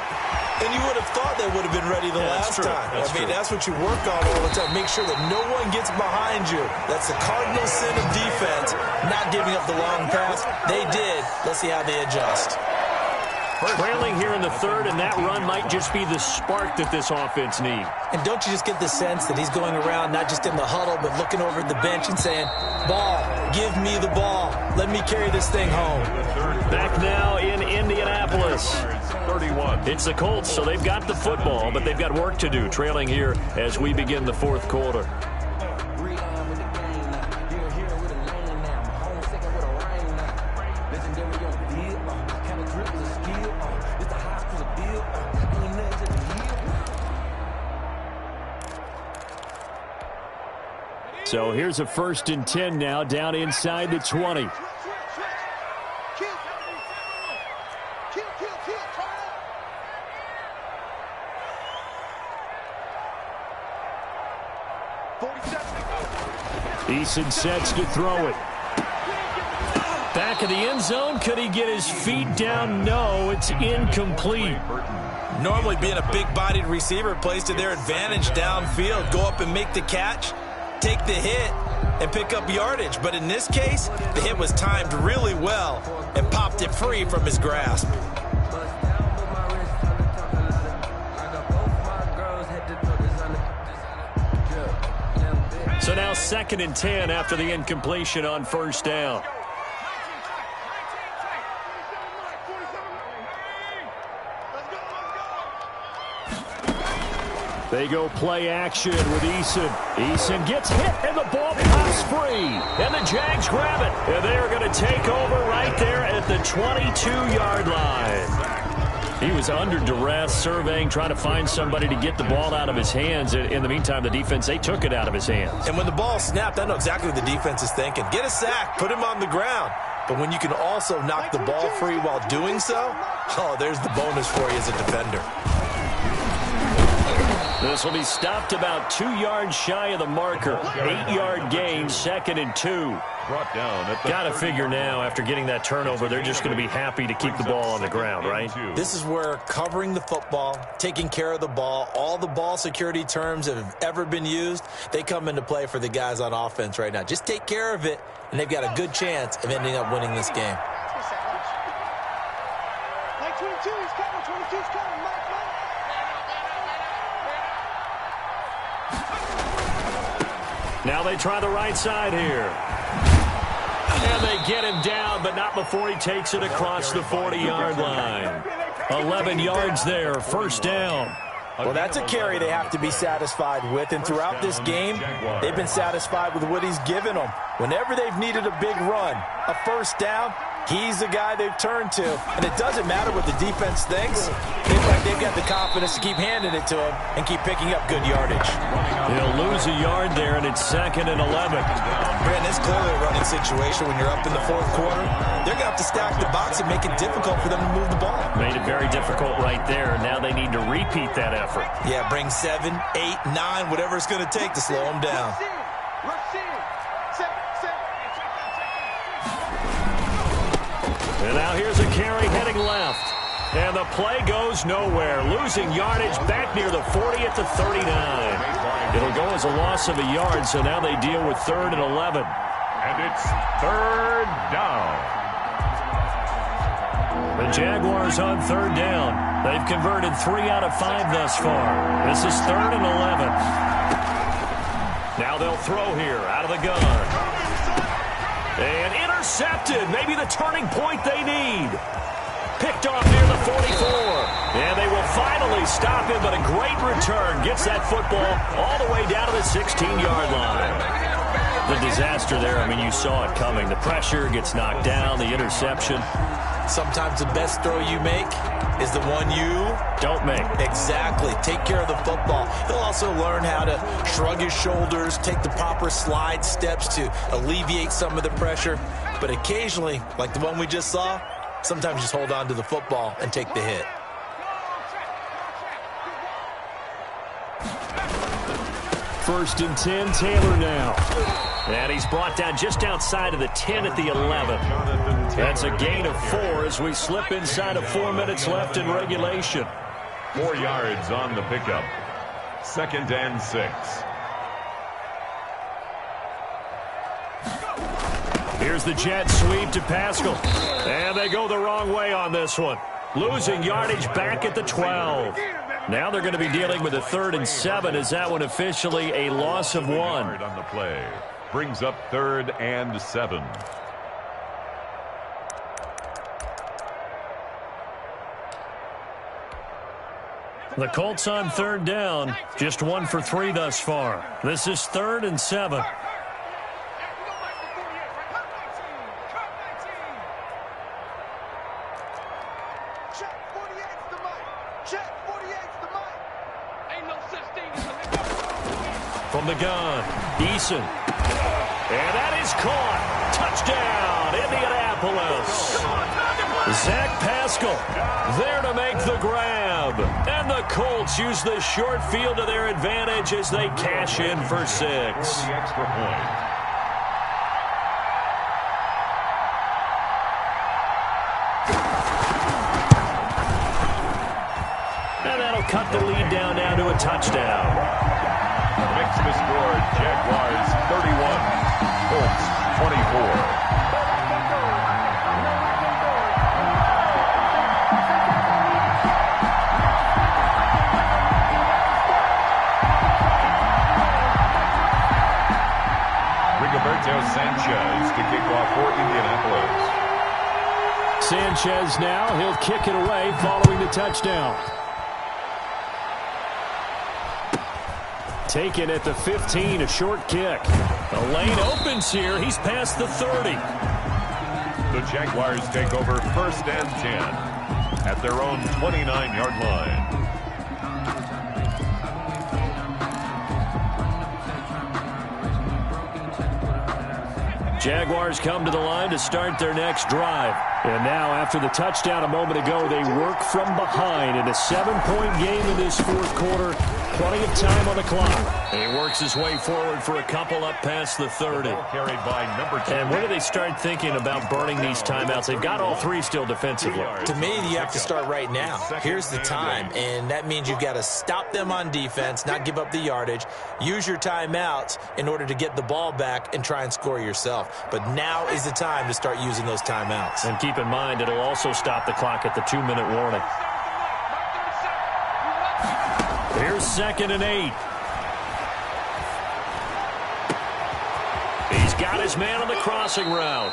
And you would have thought they would have been ready the last time. That's what you work on all the time. Make sure that no one gets behind you. That's the cardinal sin of defense, not giving up the long pass. They did. Let's see how they adjust. Trailing here in the third, and that run might just be the spark that this offense needs. And don't you just get the sense that he's going around not just in the huddle, but looking over at the bench and saying, ball, give me the ball. Let me carry this thing home. Back now in Indianapolis. 31. It's the Colts, so they've got the football, but they've got work to do, trailing here as we begin the fourth quarter. So here's a 1st and 10 now, down inside the 20. Eason sets to throw it. Back of the end zone. Could he get his feet down? No, it's incomplete. Normally being a big-bodied receiver plays to their advantage downfield. Go up and make the catch, take the hit, and pick up yardage. But in this case, the hit was timed really well and popped it free from his grasp. So now 2nd and 10 after the incompletion on 1st down. They go play action with Eason. Eason gets hit, and the ball pops free. And the Jags grab it. And they are going to take over right there at the 22-yard line. He was under duress, surveying, trying to find somebody to get the ball out of his hands. In the meantime, the defense, they took it out of his hands. And when the ball snapped, I know exactly what the defense is thinking. Get a sack, put him on the ground. But when you can also knock the ball free while doing so, oh, there's the bonus for you as a defender. This will be stopped about 2 yards shy of the marker. 8-yard gain, 2nd and 2. Brought down at the Got to figure now, after getting that turnover, they're just going to be happy to keep the ball on the ground, right? This is where covering the football, taking care of the ball, all the ball security terms that have ever been used, they come into play for the guys on offense right now. Just take care of it, and they've got a good chance of ending up winning this game. Like 22, he's coming. 22's coming. Mike. Now they try the right side here. And they get him down, but not before he takes it across the 40-yard line. 11 yards there, 1st down. Well, that's a carry they have to be satisfied with, and throughout this game, they've been satisfied with what he's given them. Whenever they've needed a big run, a 1st down, he's the guy they've turned to. And it doesn't matter what the defense thinks. It's like they've got the confidence to keep handing it to him and keep picking up good yardage. He'll lose a yard there, and it's 2nd and 11. Brandon, it's clearly a running situation when you're up in the 4th quarter. They're going to have to stack the box and make it difficult for them to move the ball. Made it very difficult right there. Now they need to repeat that effort. Yeah, bring 7, 8, 9, whatever it's going to take to slow them down. And now here's a carry heading left. And the play goes nowhere. Losing yardage back near the 40 at the 39. It'll go as a loss of a yard, so now they deal with 3rd and 11. And it's 3rd down. The Jaguars on 3rd down. They've converted 3 out of 5 thus far. This is 3rd and 11. Now they'll throw here out of the gun. And intercepted. Maybe the turning point they need. Picked off near the 44. And they will finally stop him, but a great return. Gets that football all the way down to the 16-yard line. The disaster there, I mean, you saw it coming. The pressure gets knocked down, the interception. Sometimes the best throw you make is the one you don't make. Exactly. Take care of the football. He'll also learn how to shrug his shoulders, take the proper slide steps to alleviate some of the pressure. But occasionally, like the one we just saw, sometimes just hold on to the football and take the hit. 1st and 10. Taylor now. And he's brought down just outside of the 10 at the 11. That's a gain of 4 as we slip inside of 4 minutes left in regulation. 4 yards on the pickup. 2nd and 6. Here's the jet sweep to Pascal. And they go the wrong way on this one. Losing yardage back at the 12. Now they're going to be dealing with a 3rd and 7. Is that one officially a loss of 1? On the play. Brings up 3rd and 7. The Colts on 3rd down. Just 1 for 3 thus far. This is 3rd and 7. From the gun, Eason. And that is caught. Touchdown, Indianapolis. Zach Pascal there to make the grab. And the Colts use the short field to their advantage as they cash in for 6. The extra point. And that'll cut the lead down now to a touchdown. Makes the score Jaguars 31, Colts 24. Rigoberto Sanchez to kick off for Indianapolis. Sanchez now, he'll kick it away following the touchdown. Taken at the 15, a short kick. The lane opens here. He's past the 30. The Jaguars take over 1st and 10 at their own 29-yard line. Jaguars come to the line to start their next drive. And now, after the touchdown a moment ago, they work from behind in a 7-point game in this 4th quarter. Plenty of time on the clock. And he works his way forward for a couple up past the 30. Carried by number 2. And when do they start thinking about burning these timeouts? They've got all 3 still defensively. To me, you have to start right now. Here's the time, and that means you've got to stop them on defense, not give up the yardage, use your timeouts in order to get the ball back and try and score yourself. But now is the time to start using those timeouts. And keep in mind, it'll also stop the clock at the 2-minute warning. Here's 2nd and 8. He's got his man on the crossing route.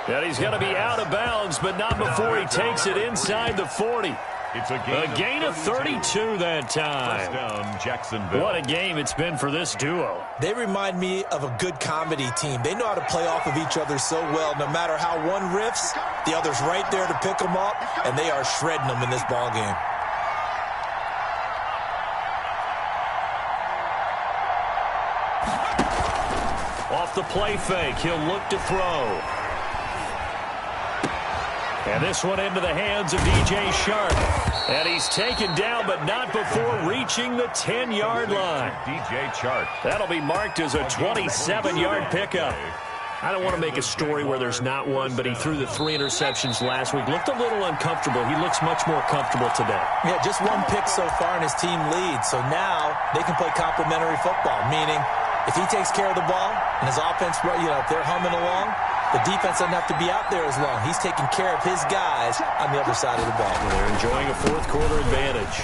And he's going to be out of bounds, but not before he takes it inside the 40. It's a gain of 32 that time. Down, Jacksonville. What a game it's been for this duo. They remind me of a good comedy team. They know how to play off of each other so well. No matter how one riffs, the other's right there to pick them up, and they are shredding them in this ball game. Off the play fake, he'll look to throw. And this one into the hands of DJ Sharp. And he's taken down, but not before reaching the 10-yard line. DJ Sharp. That'll be marked as a 27-yard pickup. I don't want to make a story where there's not one, but he threw the 3 interceptions last week. Looked a little uncomfortable. He looks much more comfortable today. Yeah, just 1 pick so far, and his team leads. So now they can play complementary football, meaning if he takes care of the ball and his offense, if they're humming along, the defense doesn't have to be out there as long. He's taking care of his guys on the other side of the ball. Well, they're enjoying a 4th quarter advantage.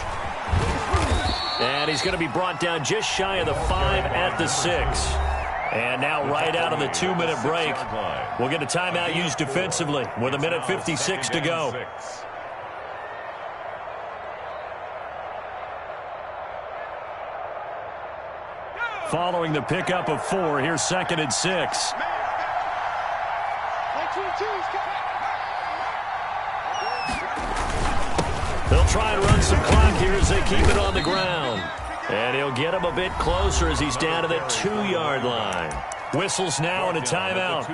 And he's going to be brought down just shy of the 5 at the 6. And now right out of the 2-minute break, we'll get a timeout used defensively with 1:56 to go. Following the pickup of 4, here's 2nd and 6. They'll try and run some clock here as they keep it on the ground. And he'll get him a bit closer as he's down to the 2-yard line. Whistles now and a timeout.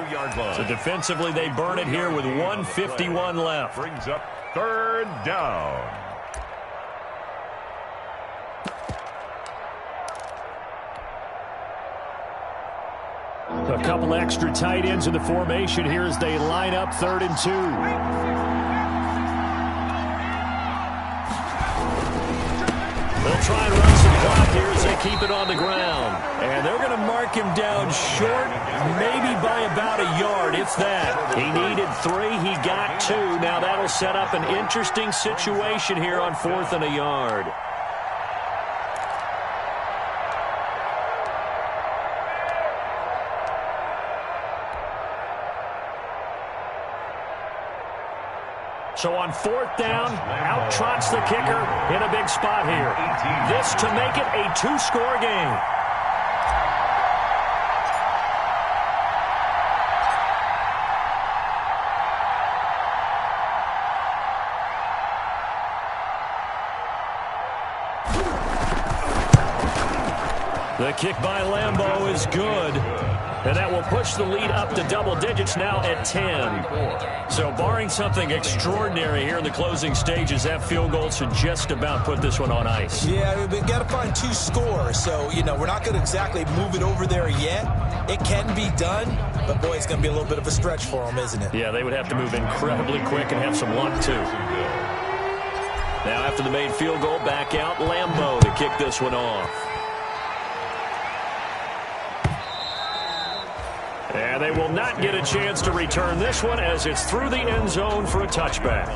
So defensively, they burn it here with 1:51 left. Brings up 3rd down. A couple extra tight ends in the formation here as they line up 3rd and 2. They'll try and run some clock here as they keep it on the ground. And they're going to mark him down short, maybe by about a yard, if that. He needed 3. He got 2. Now that'll set up an interesting situation here on 4th and a yard. So on 4th down, out trots the kicker in a big spot here. This to make it a 2-score game. The kick by Lambeau is good. And that will push the lead up to double digits now at 10. So barring something extraordinary here in the closing stages, that field goal should just about put this one on ice. Yeah, we've got to find 2 scores. So, we're not going to exactly move it over there yet. It can be done, but boy, it's going to be a little bit of a stretch for them, isn't it? Yeah, they would have to move incredibly quick and have some luck, too. Now after the made field goal, back out Lambeau to kick this one off. And they will not get a chance to return this one as it's through the end zone for a touchback.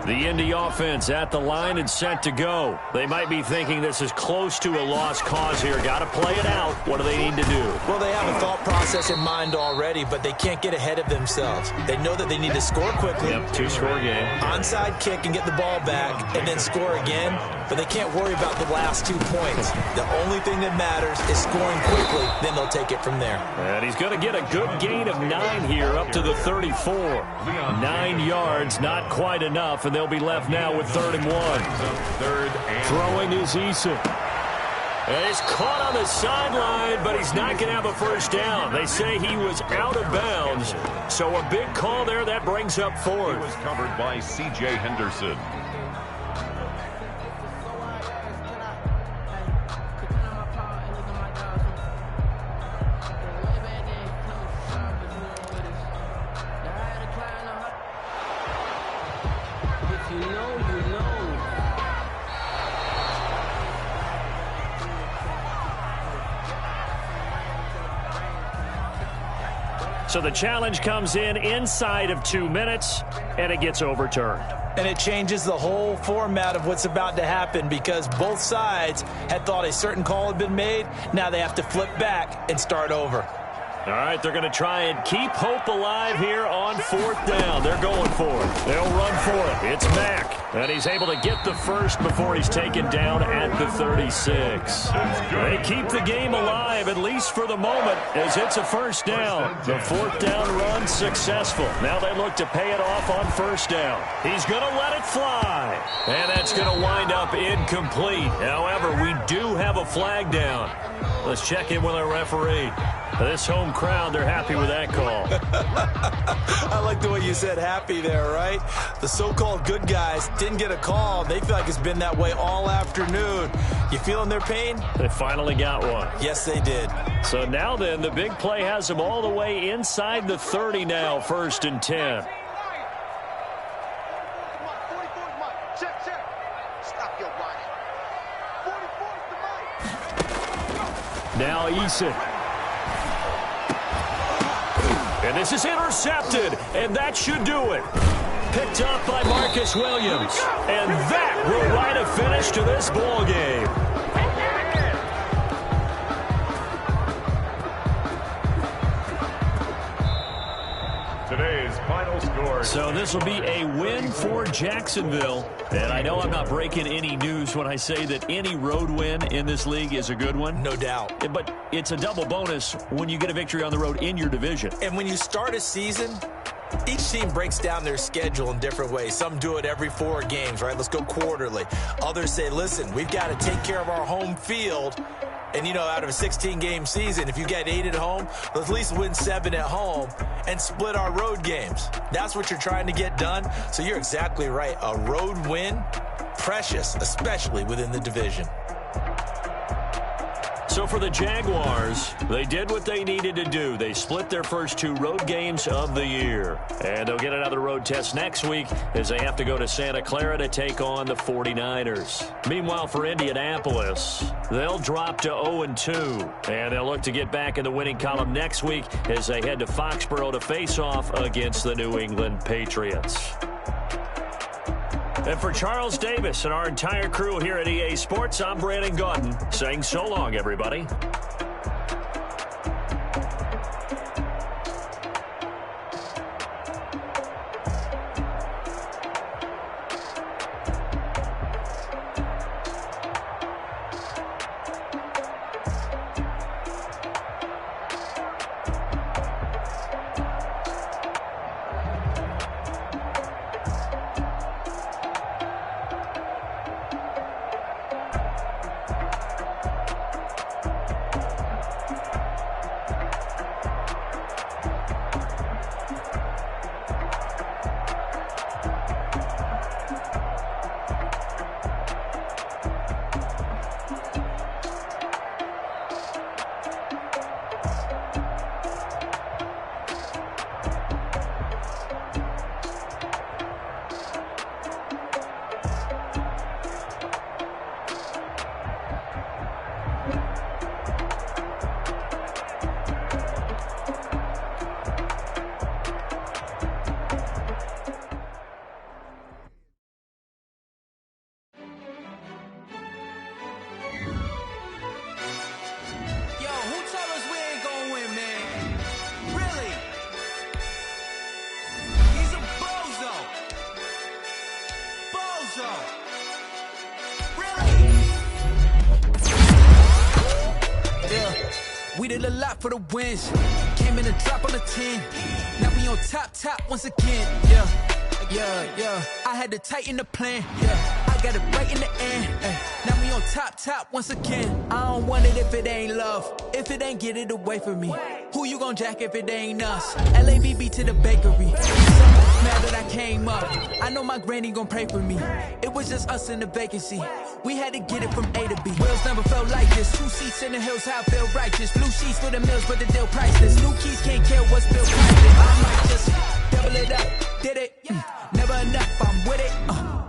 The Indy offense at the line and set to go. They might be thinking this is close to a lost cause here. Got to play it out. What do they need to do? Well, they have a thought process in mind already, but they can't get ahead of themselves. They know that they need to score quickly. Yep, 2-score game. Onside kick and get the ball back and then score again, but they can't worry about the last 2 points. The only thing that matters is scoring quickly, then they'll take it from there. And he's going to get a good gain of 9 here up to the 34. 9 yards, not quite enough, and they'll be left now with 3rd and 1. Throwing is Eason. And he's caught on the sideline, but he's not going to have a first down. They say he was out of bounds. So a big call there. That brings up 4th. It was covered by C.J. Henderson. So the challenge comes in inside of 2 minutes, and it gets overturned. And it changes the whole format of what's about to happen because both sides had thought a certain call had been made. Now they have to flip back and start over. All right, they're going to try and keep hope alive here on 4th down. They're going for it. They'll run for it. It's Mack, and he's able to get the first before he's taken down at the 36. They keep the game alive, at least for the moment, as it's a first down. The 4th down run successful. Now they look to pay it off on 1st down. He's going to let it fly, and that's going to wind up incomplete. However, we do have a flag down. Let's check in with our referee. This home crowd, they're happy with that call. I like the way you said happy there, right? The so-called good guys didn't get a call. They feel like it's been that way all afternoon. You feeling their pain? They finally got one. Yes, they did. So now then, the big play has them all the way inside the 30 now, 1st and 10. Now Eason. And this is intercepted, and that should do it. Picked up by Marcus Williams. And that will write a finish to this ball game. Today's final score. So this will be a win for Jacksonville. And I know I'm not breaking any news when I say that any road win in this league is a good one. No doubt. But it's a double bonus when you get a victory on the road in your division. And when you start a season, each team breaks down their schedule in different ways. Some do it every 4 games, right? Let's go quarterly. Others say, listen, we've got to take care of our home field And, out of a 16-game season, if you get 8 at home, let's at least win 7 at home and split our road games. That's what you're trying to get done. So you're exactly right. A road win, precious, especially within the division. So for the Jaguars, they did what they needed to do. They split their first 2 road games of the year. And they'll get another road test next week as they have to go to Santa Clara to take on the 49ers. Meanwhile, for Indianapolis, they'll drop to 0-2. And they'll look to get back in the winning column next week as they head to Foxborough to face off against the New England Patriots. And for Charles Davis and our entire crew here at EA Sports, I'm Brandon Gaudin saying so long, everybody. We did a lot for the wins. Came in a drop on the 10. Now we on top once again. Yeah. I had to tighten the plan. Yeah, I got it right in the end. Now we on top once again. I don't want it if it ain't love. If it ain't, get it away from me. Who you gon' jack if it ain't us? LABB to the bakery. Mad that I came up. I know my granny gon' pray for me. It was just us in the vacancy. We had to get it from A to B. Wheels never felt like this. 2 seats in the hills, how I feel righteous. Blue sheets for the mills, but the deal priceless. New keys can't care what's built private. I might just double it up. Did it? Never enough, I'm with it.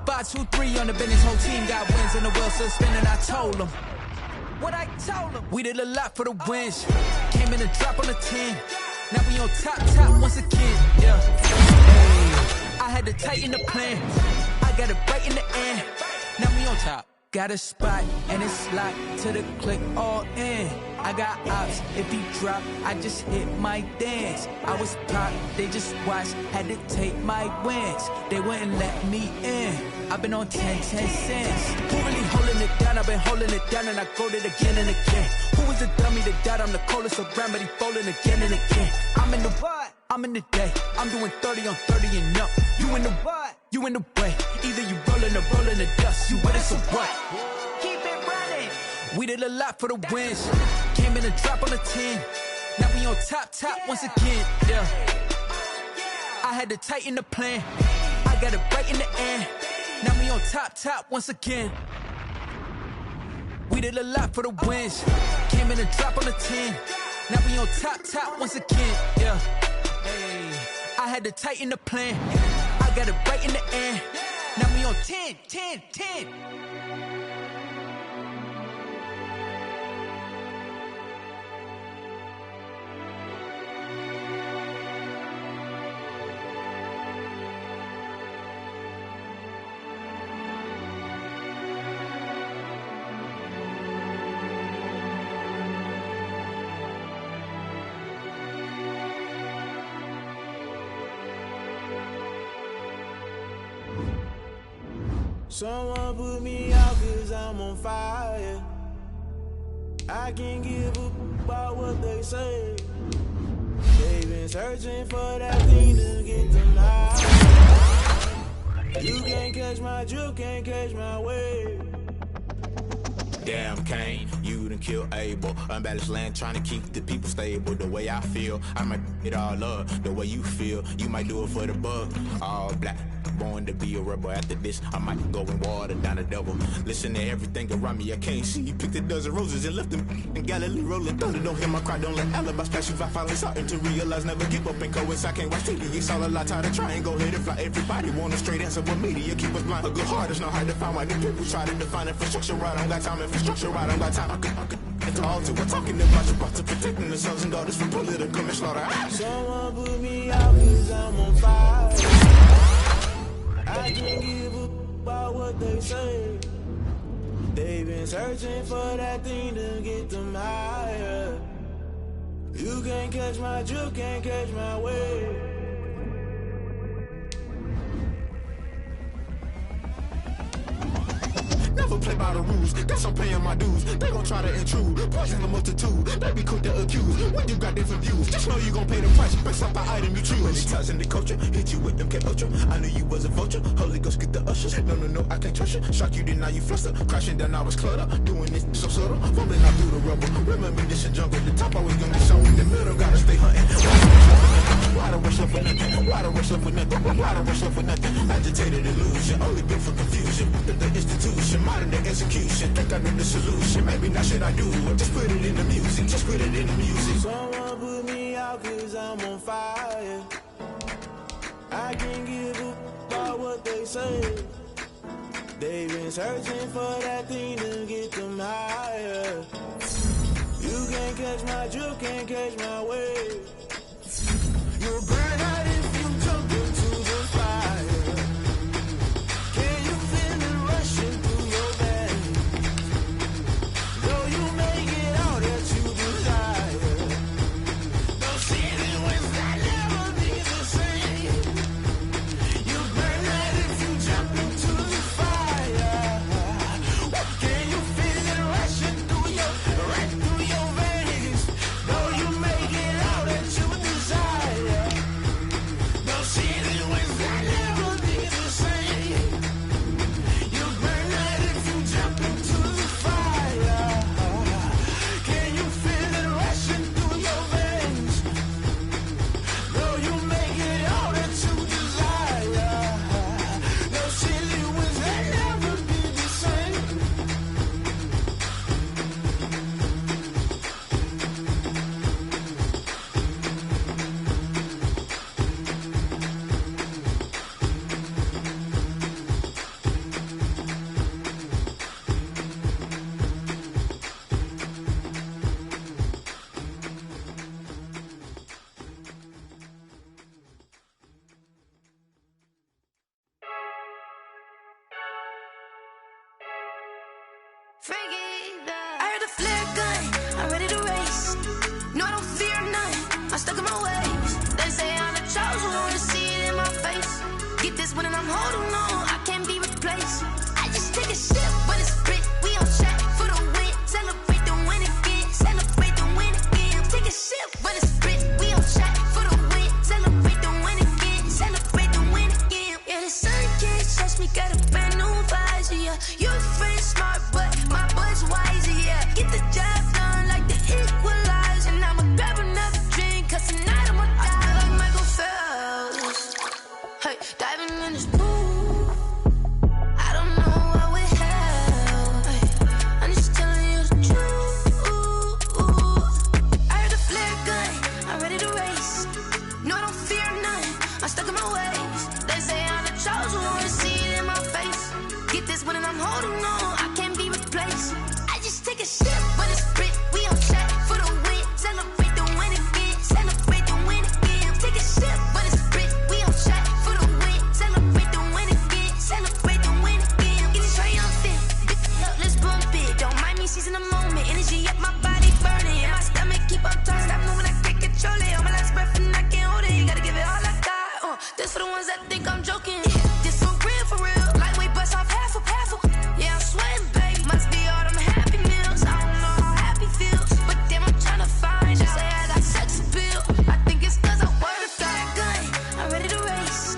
5, 2, 3 on the business. Whole team got wins and the wheels still spinning. I told them what I told them. We did a lot for the wins. Came in a drop on the 10. Now we on top once again. Yeah. Hey, I had to tighten the plan. I got it right in the end. Now we on top. Got a spot and it's locked to the click all in. I got ops, if he drop, I just hit my dance. I was pop, they just watched, had to take my wins. They wouldn't let me in. I've been on 10 cents. Who really holding it down? I've been holding it down and I go it again and again. Who was the dummy that died? I'm the coldest around, but he folding again and again. I'm in the what? I'm in the day. I'm doing 30 on 30 and up. You in the what? You in the way. Either you rolling or rolling the dust. You with us or what? Keep it running. We did a lot for the wins. Came in a drop on the 10. Now we on top once again. Yeah. I had to tighten the plan. I got it right in the end. Now we on top once again. We did a lot for the wins. Came in a drop on the 10. Now we on top once again. Yeah. Hey, I had to tighten the plan. I got it right in the end. Now we on 10. Someone put me out 'cause I'm on fire. I can't give a about what they say. They've been searching for that thing to get them high. You can't catch my drift, can't catch my wave. Damn, Kane, you done killed Abel. Unbalanced land, trying to keep the people stable. The way I feel, I might it all up. The way you feel, you might do it for the bug. All black, born to be a rebel. After this, I might go and water down the double. Listen to everything around me, I can't see. Picked a dozen roses and left them in Galilee rolling thunder. Don't hear my cry, don't let alibis pass you. I finally starting to realize, never give up and coincide. I can't watch TV, it's all a lot. Tired of trying, go ahead and fly. Everybody want a straight answer, but media keep us blind. A good heart is not hard to find. Why the people try to define infrastructure right? I don't got time, infrastructure right? I don't got time. I could talk to. We're talking about your to protecting the sons and daughters from political manslaughter. Someone put me out 'cause I'm on fire. I can't give up about what they say. They've been searching for that thing to get them higher. You can't catch my drift, can't catch my wave. Never play by the rules, guess I'm paying my dues. They gon' try to intrude, poison the multitude. They be quick to accuse, when you got different views. Just know you gon' pay the price, based off the item you choose. When it's ties in the culture, hit you with them K-Ultra. I knew you was a vulture, Holy Ghost get the ushers. No, I can't trust you. Shock you, then now you fluster. Crashing down, I was clutter. Doing this so subtle, fumbling out through the rubble. Remember this a jungle, the top always gonna be shown. In the middle, gotta stay hunting. Why the rush up for nothing? Why the rush up for nothing? Why the rush up for nothing? Agitated illusion, only built for confusion. The institution, modern day execution. Think I know the solution. Maybe not should I do it? Just put it in the music. Just put it in the music. Someone put me out 'cause I'm on fire. I can't give up about what they say. They've been searching for that thing to get them higher. You can't catch my drift, can't catch my wave. You'll burn out if you jump into the fire. Can you feel it rushing through your veins? Though you make it all that you desire. Those city winds that never be the same. You burn out if you jump into the fire. Can you feel it rushing through your veins? Though you make it all that you desire. Those city winds that never be the same. You burn out if you jump into the fire. Can you feel it rushing through your veins? Though you make it all that you desire. Those city winds that never be the same. I heard the flare gun, I'm ready to race. No, I don't fear none, I'm stuck in my ways. They say I'm the chosen one, to see it in my face. Get this one and I'm holding on, I can't be replaced. I just take a sip, but it's split, we on track for the win. Celebrate the win again, celebrate the win again. Take a sip, but it's split, we on track for the win. Celebrate the win again, celebrate the win again. Yeah, the sun can't touch me, got a brand new visor, yeah. You're friend smart, but my bud's wiser, yeah. Get the job done like the equalizer. And I'ma grab another drink, 'cause tonight I'ma die like Michael Phelps. Hey, diving in this pool, I don't know what we have. Hey, I'm just telling you the truth. I heard the flare gun, I'm ready to race. No, I don't fear none, I'm stuck in my ways. They say I'm the chosen one, to see it in my face. Get this one and I'm holding on, I can't be replaced. I just take a sip, but it's split, we on track for the win. Celebrate the win again, celebrate the win again. Take a sip, but it's split, we on track for the win. Celebrate the win again, celebrate the win again. Get this triumphant, let's bump it. Don't mind me seizing the moment, energy up my body burning. And my stomach keep on turning, stop moving, I can't control it. On my last breath and I can't hold it, you gotta give it all I got. This for the ones that think I'm joking. This for real, lightweight bust off half a. Yeah, I'm sweating, babe, must be all them happy meals. I don't know how happy feels, but damn, I'm tryna find out. Say I got sex appeal, I think it's 'cause I work that gun, I'm ready to race.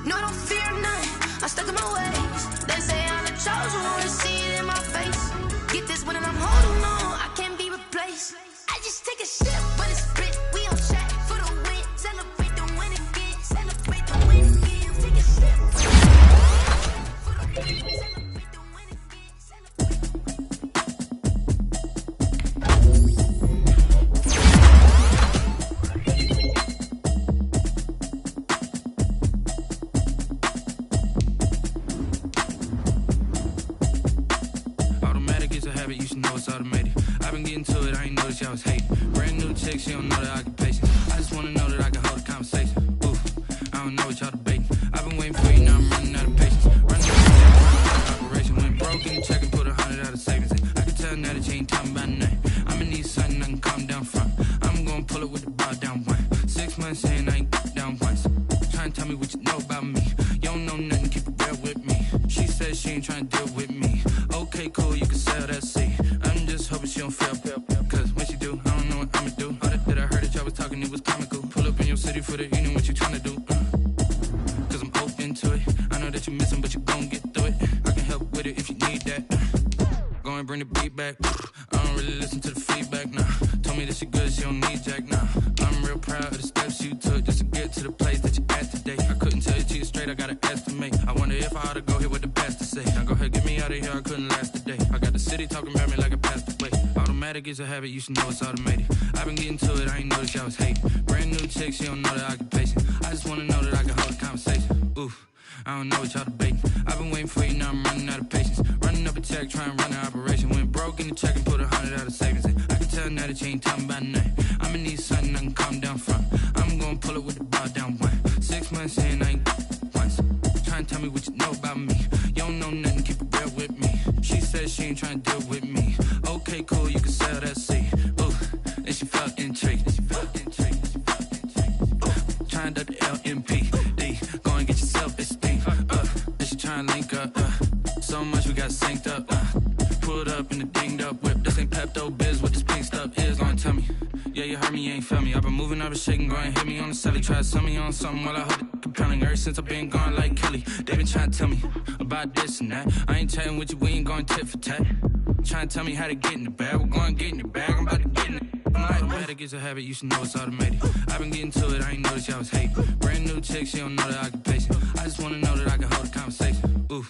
No, I don't fear none, I'm stuck in my ways. They say I'm the chosen one, to see it in my face. Get this one take a sip, but it's split. We on track for the win. Celebrate the win again. Celebrate the win again. Take a sip. For the win. Celebrate the win again. You should know it's automated. I've been getting to it, I ain't noticed y'all was hating. Brand new chick, she don't know the occupation. I just wanna know that I can hold a conversation. Ooh, I don't know what y'all debating. I've been waiting for you, now I'm running out of patience. Running out of operation. Went broke in the check and put 100 out of savings in. I can tell now that you ain't talking about nothing. I'ma need something I can calm down from. I'm gonna pull it with the bar down one. 6 months in, I ain't down once. Trying to tell me what you know about me. You don't know nothing, keep it real with me. She said she ain't trying to deal with me. Okay, cool, you can sell that seat. I'm just hoping she don't fail. Cause when she do, I don't know what I'ma do. All that I heard that y'all was talking, it was comical. Pull up in your city for the evening, what you tryna do? Cause I'm open to it. I know that you missing, but you gon' get through it. I can help with it if you need that. Go and bring the beat back. I don't really listen to the feedback, nah. Told me that she good, she don't need jack, nah. I'm real proud of the steps you took just to get to the place that you at today. I couldn't tell you to you straight, I gotta estimate. I wonder if I ought to go here with the pastor say. Now go ahead, get me out of here, I couldn't last a day. I got the city talking about me like a pastor play. Automatic is a habit, you should know it's automated. I've been getting to it, I ain't noticed y'all was hating. Brand new chick, she don't know the occupation. I just wanna know that I can hold a conversation. Ooh, I don't know what y'all debating. I've been waiting for you, now I'm running out of patience. Running up a check, trying to run an operation. Went broke in the check and put 100 out of savings in. I can tell now that you ain't talking about nothing. I'ma need something I can calm down from. I'm gonna pull it with the bar down one. 6 months in, I ain't once. Trying to tell me what you know about me. You don't know nothing, keep it real with me. She said she ain't trying to deal with me. Okay, cool, you can sell that seat. Ooh, and she felt intrigued. Trying to the LMPD. Go and get your self-esteem. And she trying to link up. So much we got synced up. Pulled up in the dinged up whip. This ain't Pepto-Biz, what this pink stuff is. Gonna tell me. Yeah, you heard me, you ain't felt me. I've been moving, I've been shaking, go and hit me on the celly. Try to sell me on something while I hold it compelling. Ever since I've been gone like Kelly, they been trying to tell me about this and that. I ain't chatting with you, we ain't going tit for tat. Trying to tell me how to get in the bag, we're going to get in the bag, I'm about to get in it. I'm like, automatic is a habit, you should know it's automated. I've been getting to it, I ain't noticed y'all was hating. Brand new chick, she don't know the occupation. I just wanna know that I can hold a conversation. Ooh,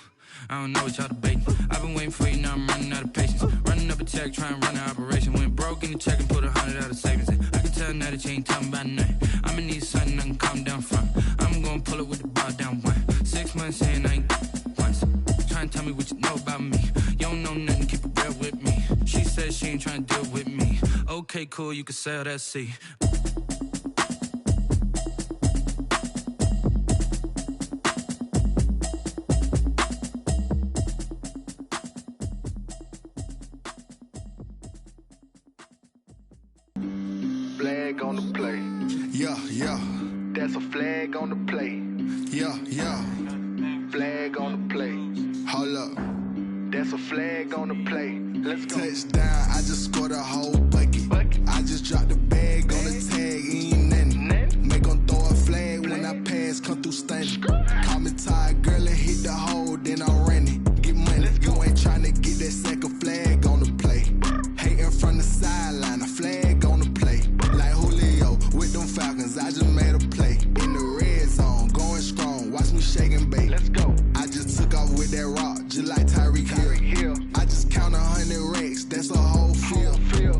I don't know what y'all debating. I've been waiting for you, now I'm running out of patience. Running up a check, trying to run an operation. Went broke in the check and put 100 out of savings in. I can tell now that you ain't talking about nothing. I'ma need something I can calm down from. I'm gonna pull it with the bar down one. 6 months in, I ain't once. Trying to tell me what you know about me. You don't know nothing, keep it real with me. She said she ain't trying to deal with me. Okay, cool, you can sell that seat. Flag on the play. Yeah, yeah. That's a flag on the play. Yeah, yeah. Flag on the play. Hold up. That's a flag on the play. Let's go. Touchdown, I just scored a whole bucket. I just dropped the bag on the tag, ain't nothing. Make them throw a flag when I pass, come through stunning. Call me tired, girl, and hit the hole, then I'm running. Get money, you ain't tryna get that second flag on the play. Hating from the sideline, a flag on the play. Like Julio with them Falcons, I just made a play. In the red zone, going strong, watch me shake and bake. Let's go. I just took off with that rock, just like Tyreek Hill. I just count 100 racks, that's a whole field.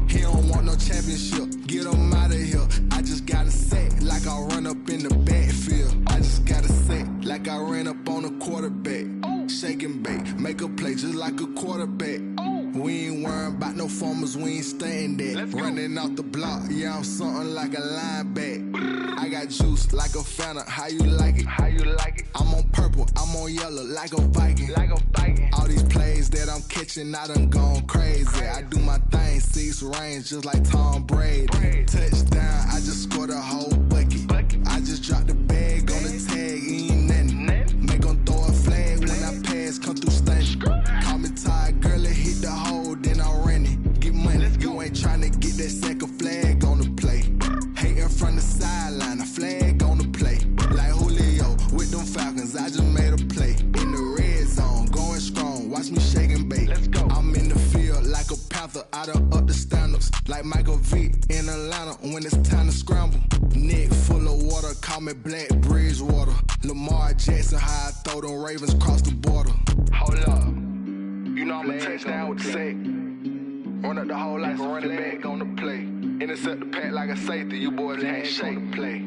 He don't want no championship, get him out of here. I just got a set, like I run up in the backfield. I just got a set, like I ran up on a quarterback. Shake and bake, make a play just like a quarterback. We ain't worrying about no formers, we ain't staying there. Running out the block, yeah, I'm something like a linebacker. I got juice like a Fanta, how you like it? How you like it? I'm on purple, I'm on yellow, like a Viking. Like a Viking. All these plays that I'm catching, I done gone crazy. I do my thing, 6 range, just like Tom Brady. Touchdown, I just scored a whole bucket. I just dropped the bag on the tag, ain't nothing. Make them throw a flag when I pass, come through stunning. Call me tired, girl, and hit the hole, then I'm running. Get money, you ain't tryna get that second flag on the play. Hating from the sideline, a flag on the play. Like Julio with them Falcons, I just made a play. In the red zone, going strong, watch me shake and bake. Let's go. I'm in the field like a panther, I done up the standards. Like like Michael Vick in Atlanta when it's time to scramble. Neck full of water, call me Black Bridgewater. Lamar Jackson, how I throw them Ravens across the border. Hold up, you know I'm a touchdown with the sack. Run up the whole like a running back on the play. Intercept the pack like a safety, you boys ain't shake the play.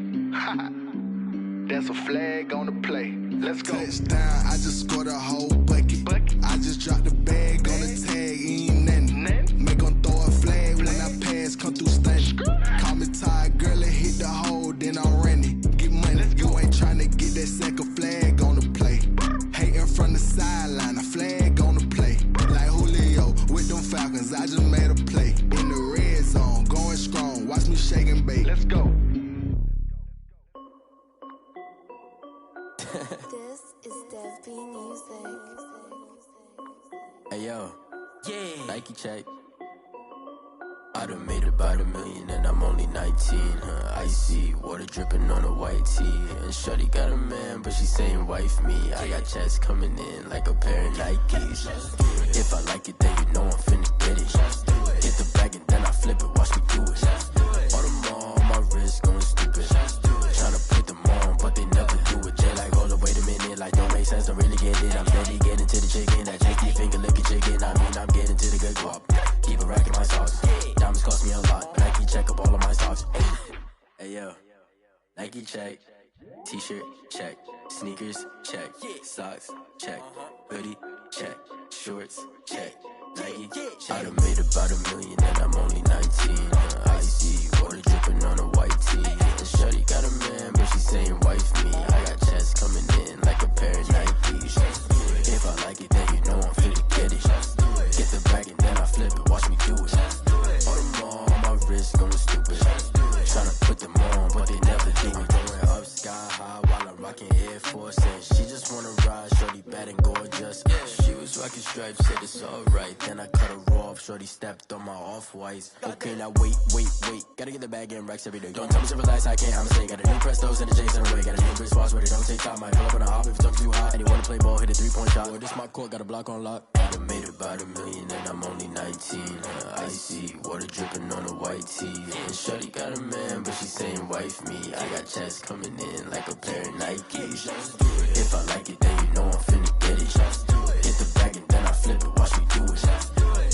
That's a flag on the play. Let's go. Touchdown, I just scored a whole bucket. I just dropped the bag on the tag, ain't nothing. Make them throw a flag when I pass, come through stunning. Call me tired, girl, and hit the hole, then I'm running. Get money, you ain't trying to get that second flag on the play. Hating from the sideline, a flag on the play. Like Julio with them Falcons, I just made a play. In the red zone, going strong, watch me shake and bake. Let's go. This is Dev B Music. Hey yo, Nike check. I done made about $1 million and I'm only 19. Icy water dripping on a white tee. And shorty got a man, but she saying wife me. I got checks coming in like a pair of Nikes. If I like it, then you know I'm finna get it. Hit the bag and then I flip it, watch me do it. All them on my wrist going stupid. Tryna put them on, but they never do it. Jay like, hold up, wait a minute, like don't make sense, don't really get it. I'm steady getting to the chicken, that tasty finger licking chicken. I mean, I'm getting to the good guap. Keep a rack in my socks. Diamonds cost me a lot. Nike check up all of my socks. Hey yo, Nike check. T-shirt check. Sneakers check. Socks check. Hoodie check. Shorts check. Nike I done made about $1 million and I'm only 19. Icy water dripping on a white tee. And shorty got a man, but she saying wife me. I got checks coming in like a pair of Nikes. If I like it, then you know I'm finna get it. Get the bag and then I flip it, watch me do it. All them on my wrist going stupid. Tryna put them on, but they never do it. Going up sky high while I'm rocking Air Force. And she just wanna ride, shorty bad and gorgeous. She was rocking stripes, said it's alright. Then I cut her off, shorty stepped on my off-whites. Okay, now wait. Gotta get the bag and racks every day. Don't tell me to relax, I can't, I'ma say. Got a new Prestos and a J's in the way. Got a new Chris Foss, but it don't take time. Might pull up on a hop if it talks too hot. And you wanna play ball, hit a 3-point shot. Or this my court, got a block on lock. I done made about $1 million and I'm only 19. Icy water dripping on a white tee. And shorty got a man, but she saying wife me. I got checks coming in like a pair of Nikes. If I like it, then you know I'm finna get it. Hit the bag and then I flip it, watch me do it.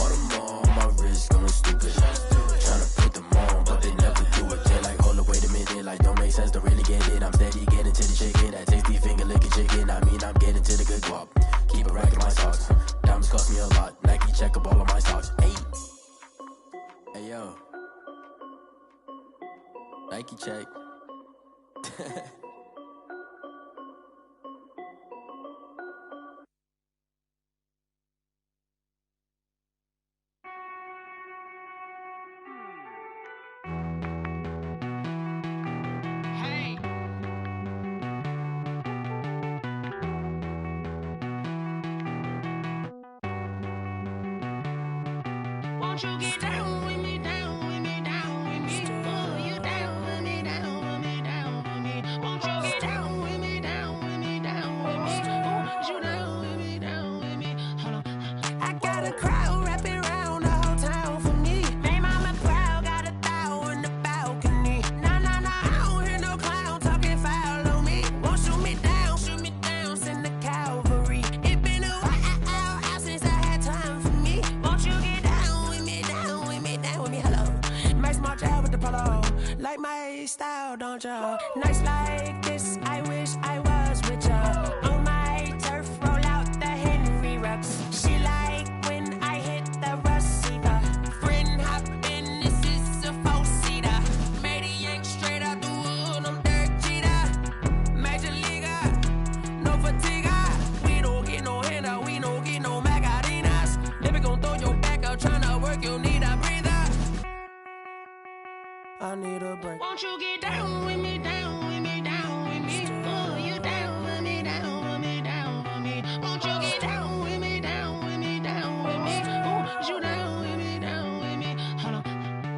All them on my wrist going stupid. Tryna put them on, but they never do it. They're like, hold up, wait a minute, like don't make sense, don't really get it. I'm steady getting to the chicken, that tasty finger licking chicken. I mean, I'm getting to the good guap. Keep a rack in my socks. Diamonds cost me a lot. Nike check up all of my socks. Hey yo, Nike check. Won't you get down with me, down with me, down with me? Oh, you down with me, down with me, down with me. Won't you get down with me, down with me, down with me? Oh, you down with me, down with me? Hold on. I got a crowd wrapping around the whole town for me. They mama proud, got a thou in the balcony. Nah, I don't hear no clown talking foul on me. Won't shoot me down, send the cavalry. It been a while since I had time for me. Won't you get down with me, down with me, down with me? Hello. Nice march out with the polo. Like my style, don't ya? Nice like this, I wish I was with ya. On my turf, roll out the Henry Rux. She like when I hit the receiver. Friend hop in, this is a 4-seater. Made a yank straight out the wood, I'm Derek Jeter. Major leaguer, no fatigue. We don't get no handout, we don't get no Macarinas. Never gon' throw your back out, tryna work, you need a breather. I need a break. Won't you get down with me, down with me, down with me? Oh, you down with me, down with me, down with me? Won't you get down with me, down with me, down with me? Oh, you down with me, down with me? Hold on.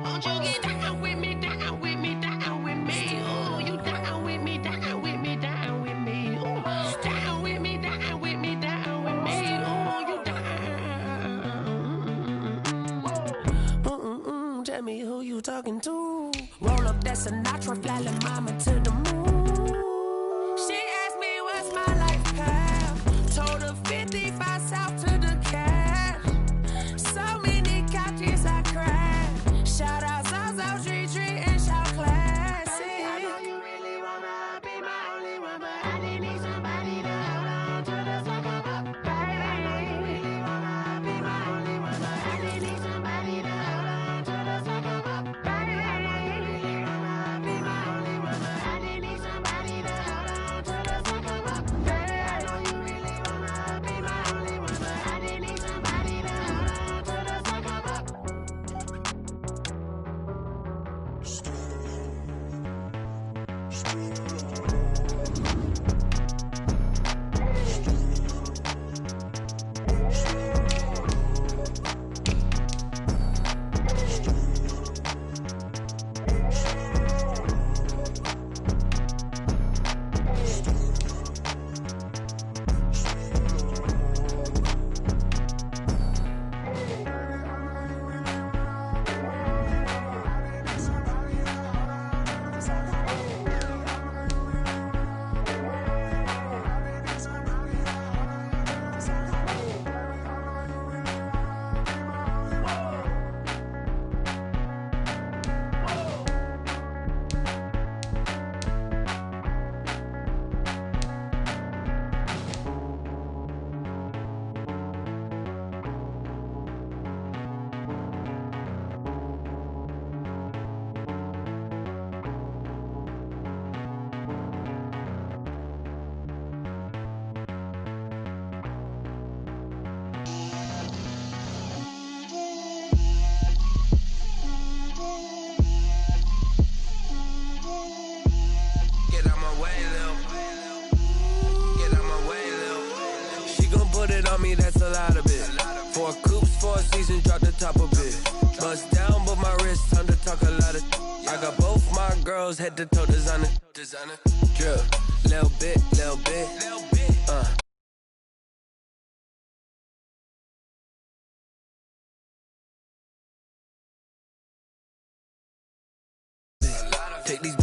Won't you get down with me, down with me, down with me? Oh, you down with me, down with me, down with me? Oh, down with me, down with me, down with me? Oh, you down. Tell me who talking to. Roll up that Sinatra, fly like mama to the moon. She asked me what's my life path. Told her 55 south to the cash. So many couches I cried. Shout out Zazo, Tree Tree, and shout classic. I know you really wanna be my only one, but I didn't need somebody to hold on to the sucker up. Baby, I know you really wanna be my only one, but I didn't need somebody to hold on to the sucker up. Baby, I know you really wanna be my only one, but I didn't need somebody to hold on to the sucker up. Baby, I know you really wanna be my only one, but I didn't need somebody to hold on to the sucker up. Get out my way, Lil. Get out my way, Lil. She gon' put it on me, that's a lot of it. 4 coops, 4 seasons, drop the top of it. Bust down, but my wrist, time to talk a lot of. I got both my girls, head to toe designer. Drip, little bit, little bit. Take these